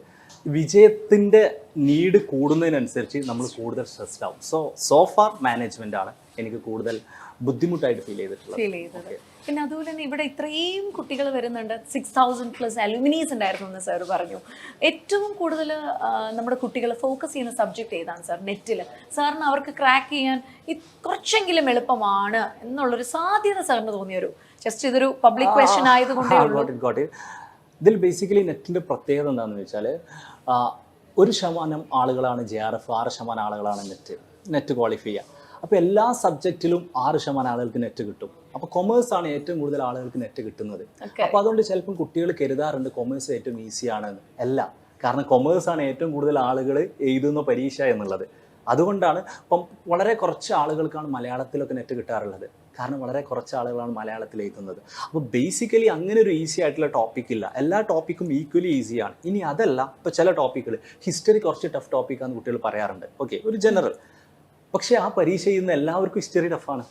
വിജയത്തിൻ്റെ നീഡ് കൂടുന്നതിനനുസരിച്ച് നമ്മൾ കൂടുതൽ സ്ട്രെസ്ഡ് ആവും. സോ ഫാർ മാനേജ്മെൻ്റ് ആണ് എനിക്ക് കൂടുതൽ ബുദ്ധിമുട്ടായിട്ട് ഫീൽ ചെയ്തിട്ടുള്ളത്. പിന്നെ അതുപോലെ തന്നെ ഇവിടെ ഇത്രയും കുട്ടികൾ വരുന്നുണ്ട്, 6000+ അലുമിനീസ് ഉണ്ടായിരുന്നു എന്ന് സാർ പറഞ്ഞു. ഏറ്റവും കൂടുതൽ നമ്മുടെ കുട്ടികൾ ഫോക്കസ് ചെയ്യുന്ന സബ്ജക്റ്റ് ഏതാണ് സാർ നെറ്റിൽ? സാറിന് അവർക്ക് ക്രാക്ക് ചെയ്യാൻ കുറച്ചെങ്കിലും എളുപ്പമാണ് എന്നുള്ളൊരു സാധ്യത സാറിന് തോന്നിയൊരു, ജസ്റ്റ് ഇതൊരു പബ്ലിക് ക്വസ്റ്റ്യൻ ആയതുകൊണ്ടേ ഉള്ളൂ. ഇതിൽ ബേസിക്കലി നെറ്റിൻ്റെ പ്രത്യേകത എന്താണെന്ന് വെച്ചാൽ 1% ആളുകളാണ് JRF, 6% ആളുകളാണ് നെറ്റ് ക്വാളിഫൈ ചെയ്യുക. അപ്പോൾ എല്ലാ സബ്ജക്റ്റിലും 6% ആളുകൾക്ക് നെറ്റ് കിട്ടും. അപ്പോൾ കൊമേഴ്സ് ആണ് ഏറ്റവും കൂടുതൽ ആളുകൾക്ക് നെറ്റ് കിട്ടുന്നത്. അപ്പോൾ അതുകൊണ്ട് ചിലപ്പം കുട്ടികൾ കരുതാറുണ്ട് കൊമേഴ്സ് ഏറ്റവും ഈസിയാണെന്ന്. അല്ല, കാരണം കൊമേഴ്സാണ് ഏറ്റവും കൂടുതൽ ആളുകൾ എഴുതുന്ന പരീക്ഷ എന്നുള്ളത്. അതുകൊണ്ടാണ് ഇപ്പം വളരെ കുറച്ച് ആളുകൾക്കാണ് മലയാളത്തിലൊക്കെ നെറ്റ് കിട്ടാറുള്ളത്. കാരണം വളരെ കുറച്ച് ആളുകളാണ് മലയാളത്തിൽ എഴുതുന്നത്. അപ്പോൾ ബേസിക്കലി അങ്ങനെ ഒരു ഈസി ആയിട്ടുള്ള ടോപ്പിക് ഇല്ല. എല്ലാ ടോപ്പിക്കും ഈക്വലി ഈസിയാണ്. ഇനി അതല്ല, ഇപ്പോൾ ചില ടോപ്പിക്കുകൾ ഹിസ്റ്ററി കുറച്ച് ടഫ് ടോപ്പിക്കാന്ന് കുട്ടികൾ പറയാറുണ്ട്. ഒരു ജനറൽ. പക്ഷേ ആ പരീക്ഷ ചെയ്യുന്ന എല്ലാവർക്കും ഹിസ്റ്ററി ടഫാണ്.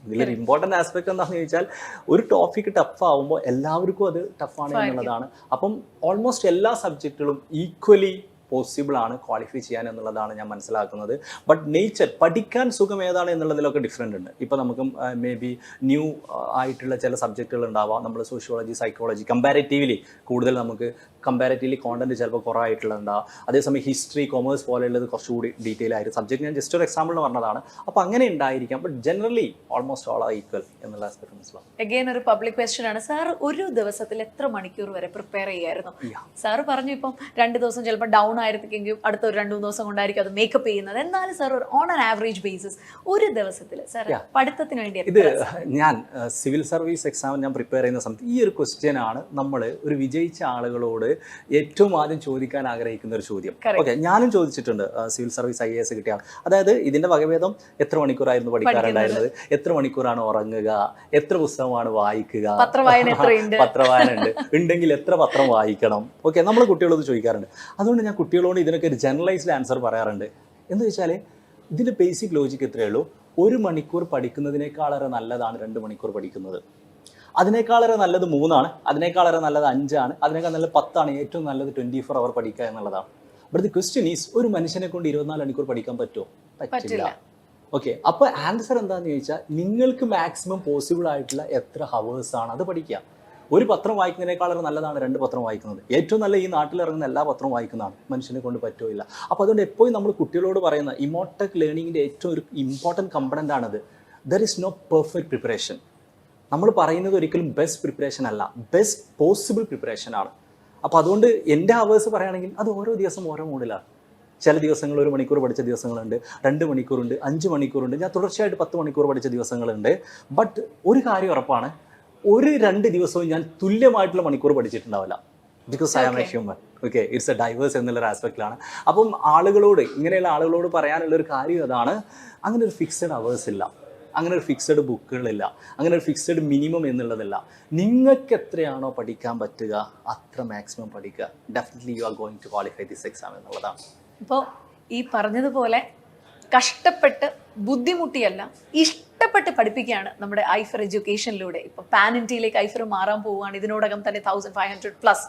ഇതിലൊരു ഇമ്പോർട്ടൻ്റ് ആസ്പെക്ട് എന്താണെന്ന് ചോദിച്ചാൽ ഒരു ടോപ്പിക്ക് ടഫ് ആവുമ്പോൾ എല്ലാവർക്കും അത് ടഫാണ് എന്നുള്ളതാണ്. അപ്പം ഓൾമോസ്റ്റ് എല്ലാ സബ്ജക്റ്റുകളും ഈക്വലി പോസിബിൾ ആണ് ക്വാളിഫൈ ചെയ്യാൻ എന്നുള്ളതാണ് ഞാൻ മനസ്സിലാക്കുന്നത്. ബട്ട് നേച്ചർ, പഠിക്കാൻ സുഖം ഏതാണ് എന്നുള്ളതിലൊക്കെ ഡിഫറെൻ്റ് ഉണ്ട്. ഇപ്പോൾ നമുക്ക് മേ ബി ന്യൂ ആയിട്ടുള്ള ചില സബ്ജക്റ്റുകൾ ഉണ്ടാവാം. നമ്മൾ സോഷ്യോളജി, സൈക്കോളജി കമ്പാരിറ്റീവ്ലി കൂടുതൽ നമുക്ക് കമ്പാരിറ്റീവ്ലി കോണ്ടന്റ് ചിലപ്പോൾ കുറവായിട്ടുള്ളതുണ്ടാവും. അതേസമയം ഹിസ്റ്ററി, കൊമേഴ്സ് പോലെയുള്ളത് കുറച്ചുകൂടി ഡീറ്റെയിൽ ആയിട്ട് സബ്ജക്റ്റ് ഞാൻ ജസ്റ്റ് ഒരു എക്സാമ്പിൾ പറഞ്ഞതാണ്. അപ്പോൾ അങ്ങനെ ഉണ്ടായിരിക്കാം. But generally almost all are equal എന്നുള്ള ആസ്പെക്ട് മനസ്സിലാവും. അഗൈൻ ഒരു പബ്ലിക് ക്വസ്റ്റ്യൻ ആണ്. സാർ ഒരു ദിവസത്തിൽ എത്ര മണിക്കൂർ വരെ പ്രിപ്പയർ ചെയ്യായിരുന്നു? സാർ പറഞ്ഞു ഇപ്പം 2 ദിവസം ചിലപ്പോൾ ഡൗൺ ആയിരുന്നെങ്കിൽ അടുത്ത ഒരു 2-3 ദിവസം കൊണ്ടായിരിക്കും അത് മേക്കപ്പ് ചെയ്യുന്നത്. എന്നാലും സാർ ഒരു ഓൺ ആൻ ആവറേജ് ബേസിസ് ഒരു ദിവസത്തിൽ സാർ പഠിത്തത്തിന് വേണ്ടി ഇത് ഞാൻ സിവിൽ സർവീസ് എക്സാം ഞാൻ പ്രിപ്പയർ ചെയ്യുന്ന സമയത്ത് ഈ ഒരു ക്വസ്റ്റ്യൻ ആണ് നമ്മൾ ഒരു വിജയിച്ച ആളുകളോട് ഏറ്റവും ആദ്യം ചോദിക്കാൻ ആഗ്രഹിക്കുന്ന ഒരു ചോദ്യം. ഓക്കെ, ഞാനും ചോദിച്ചിട്ടുണ്ട് സിവിൽ സർവീസ് IAS കിട്ടിയ ആൾ. അതായത് ഇതിന്റെ വകഭേദം എത്ര മണിക്കൂറായിരുന്നു പഠിക്കാറുണ്ടായിരുന്നത്, എത്ര മണിക്കൂറാണ് ഉറങ്ങുക, എത്ര പുസ്തകമാണ് വായിക്കുക, പത്രവായന ഉണ്ട്, ഉണ്ടെങ്കിൽ എത്ര പത്രം വായിക്കണം. ഓക്കെ, നമ്മൾ കുട്ടികളോട് ചോദിക്കാറുണ്ട്. അതുകൊണ്ട് ഞാൻ കുട്ടികളോട് ഇതിനൊക്കെ ഒരു ജനറലൈസ്ഡ് ആൻസർ പറയാറുണ്ട്. എന്ന് വെച്ചാൽ ഇതിൻ്റെ ബേസിക് ലോജിക്ക് ഇത്രയേ ഉള്ളൂ. 1 മണിക്കൂർ പഠിക്കുന്നതിനേക്കാളേറെ നല്ലതാണ് 2 മണിക്കൂർ പഠിക്കുന്നത്. അതിനേക്കാളേറെ നല്ലത് 3 ആണ്, അതിനേക്കാളേറെ നല്ലത് 5 ആണ്, അതിനേക്കാൾ നല്ലത് 10 ആണ്. ഏറ്റവും നല്ലത് 24 അവർ പഠിക്കുക എന്നുള്ളതാണ്. ബട്ട് ദി ക്വസ്റ്റ്യൻ ഈസ്, ഒരു മനുഷ്യനെ കൊണ്ട് 24 മണിക്കൂർ പഠിക്കാൻ പറ്റുമോ? പറ്റില്ല. ഓക്കെ, അപ്പോൾ ആൻസർ എന്താണെന്ന് ചോദിച്ചാൽ നിങ്ങൾക്ക് മാക്സിമം പോസിബിൾ ആയിട്ടുള്ള എത്ര ഹവേഴ്സ് ആണ് അത് പഠിക്കുക. ഒരു പത്രം വായിക്കുന്നതിനേക്കാളും നല്ലതാണ് 2 പത്രം വായിക്കുന്നത്. ഏറ്റവും നല്ല ഈ നാട്ടിലിറങ്ങുന്ന എല്ലാ പത്രവും വായിക്കുന്നതാണ്. മനുഷ്യനെ കൊണ്ട് പറ്റുമില്ല. അപ്പോൾ അതുകൊണ്ട് എപ്പോഴും നമ്മൾ കുട്ടികളോട് പറയുന്ന ഇമോട്ടക് ലേണിങ്ങിൻ്റെ ഏറ്റവും ഒരു ഇമ്പോർട്ടൻറ്റ് കമ്പണൻ്റ് ആണത്. There is no perfect preparation. നമ്മൾ പറയുന്നത് ഒരിക്കലും ബെസ്റ്റ് പ്രിപ്പറേഷൻ അല്ല, ബെസ്റ്റ് പോസിബിൾ പ്രിപ്പറേഷൻ ആണ്. അപ്പോൾ അതുകൊണ്ട് എൻ്റെ ഹവേഴ്സ് പറയുകയാണെങ്കിൽ അത് ഓരോ ദിവസം ഓരോ മൂഡിലാണ്. ചില ദിവസങ്ങൾ 1 മണിക്കൂർ പഠിച്ച ദിവസങ്ങളുണ്ട്, 2 മണിക്കൂറുണ്ട്, 5 മണിക്കൂറുണ്ട്. ഞാൻ തുടർച്ചയായിട്ട് 10 മണിക്കൂർ പഠിച്ച ദിവസങ്ങളുണ്ട്. ബട്ട് ഒരു കാര്യം ഉറപ്പാണ്, ഒരു 2 ദിവസവും ഞാൻ തുല്യമായിട്ടുള്ള മണിക്കൂർ പഠിച്ചിട്ടുണ്ടാവില്ല. Because I am a human. Okay, it's a diverse എന്നുള്ളൊരു ആസ്പെക്റ്റിലാണ്. അപ്പം ആളുകളോട്, ഇങ്ങനെയുള്ള ആളുകളോട് പറയാനുള്ളൊരു കാര്യം അതാണ്, അങ്ങനെ ഒരു ഫിക്സഡ് അവേഴ്സ് ഇല്ല, അങ്ങനെ ഒരു ഫിക്സഡ് ബുക്കുകളില്ല, അങ്ങനെ ഒരു ഫിക്സഡ് മിനിമം എന്നുള്ളതല്ല. നിങ്ങൾക്ക് എത്രയാണോ പഠിക്കാൻ പറ്റുക അത്ര മാക്സിമം പഠിക്കുക. Definitely you are going to qualify this exam എന്നുള്ളതാണ്. ഇപ്പോൾ ഈ പറഞ്ഞതുപോലെ കഷ്ടപ്പെട്ട് ബുദ്ധിമുട്ടിയല്ല, ഇഷ്ടപ്പെട്ട് പഠിപ്പിക്കുകയാണ് നമ്മുടെ ഐഫർ എഡ്യൂക്കേഷനിലൂടെ. ഇപ്പോൾ പാൻ ഇന്ത്യയിലേക്ക് ഐഫർ മാറാൻ പോവുകയാണ്. ഇതിനോടകം തന്നെ 1500+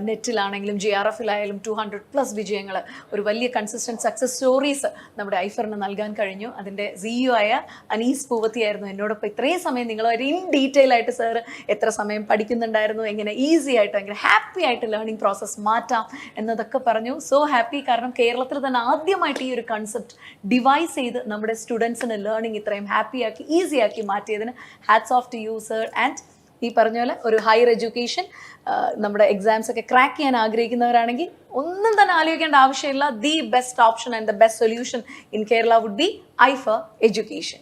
നെറ്റിലാണെങ്കിലും JRFിലായാലും 200+ വിജയങ്ങൾ, ഒരു വലിയ കൺസിസ്റ്റൻറ്റ് സക്സസ് സ്റ്റോറീസ് നമ്മുടെ ഐഫറിന് നൽകാൻ കഴിഞ്ഞു. അതിൻ്റെ CEO ആയ അനീസ് പൂവത്തിയായിരുന്നു എന്നോടൊപ്പം ഇത്രയും സമയം നിങ്ങളുമായിട്ട് ഇൻ ഡീറ്റെയിൽ ആയിട്ട് സാർ എത്ര സമയം പഠിക്കുന്നുണ്ടായിരുന്നു, എങ്ങനെ ഈസി ആയിട്ട് എങ്ങനെ ഹാപ്പി ആയിട്ട് ലേണിംഗ് പ്രോസസ്സ് മാറ്റാം എന്നതൊക്കെ പറഞ്ഞു. സോ ഹാപ്പി, കാരണം കേരളത്തിൽ തന്നെ ആദ്യമായിട്ട് ഈ ഒരു കൺസെപ്റ്റ് ഡിവൈസ് ചെയ്ത് നമ്മുടെ സ്റ്റുഡൻസിന് ലേണിംഗ് ഇത്രയും ഹാപ്പി ആക്കി ഈസി ആക്കി മാറ്റിയതിന് hats off to you sir. And ഈ പറഞ്ഞ പോലെ ഒരു ഹയർ എഡ്യൂക്കേഷൻ നമ്മുടെ എക്സാംസ് ഒക്കെ ക്രാക്ക് ചെയ്യാൻ ആഗ്രഹിക്കുന്നവരാണെങ്കിൽ ഒന്നും തന്നെ ആലോചിക്കേണ്ട ആവശ്യമില്ല. The best option and the best solution in Kerala would be higher education.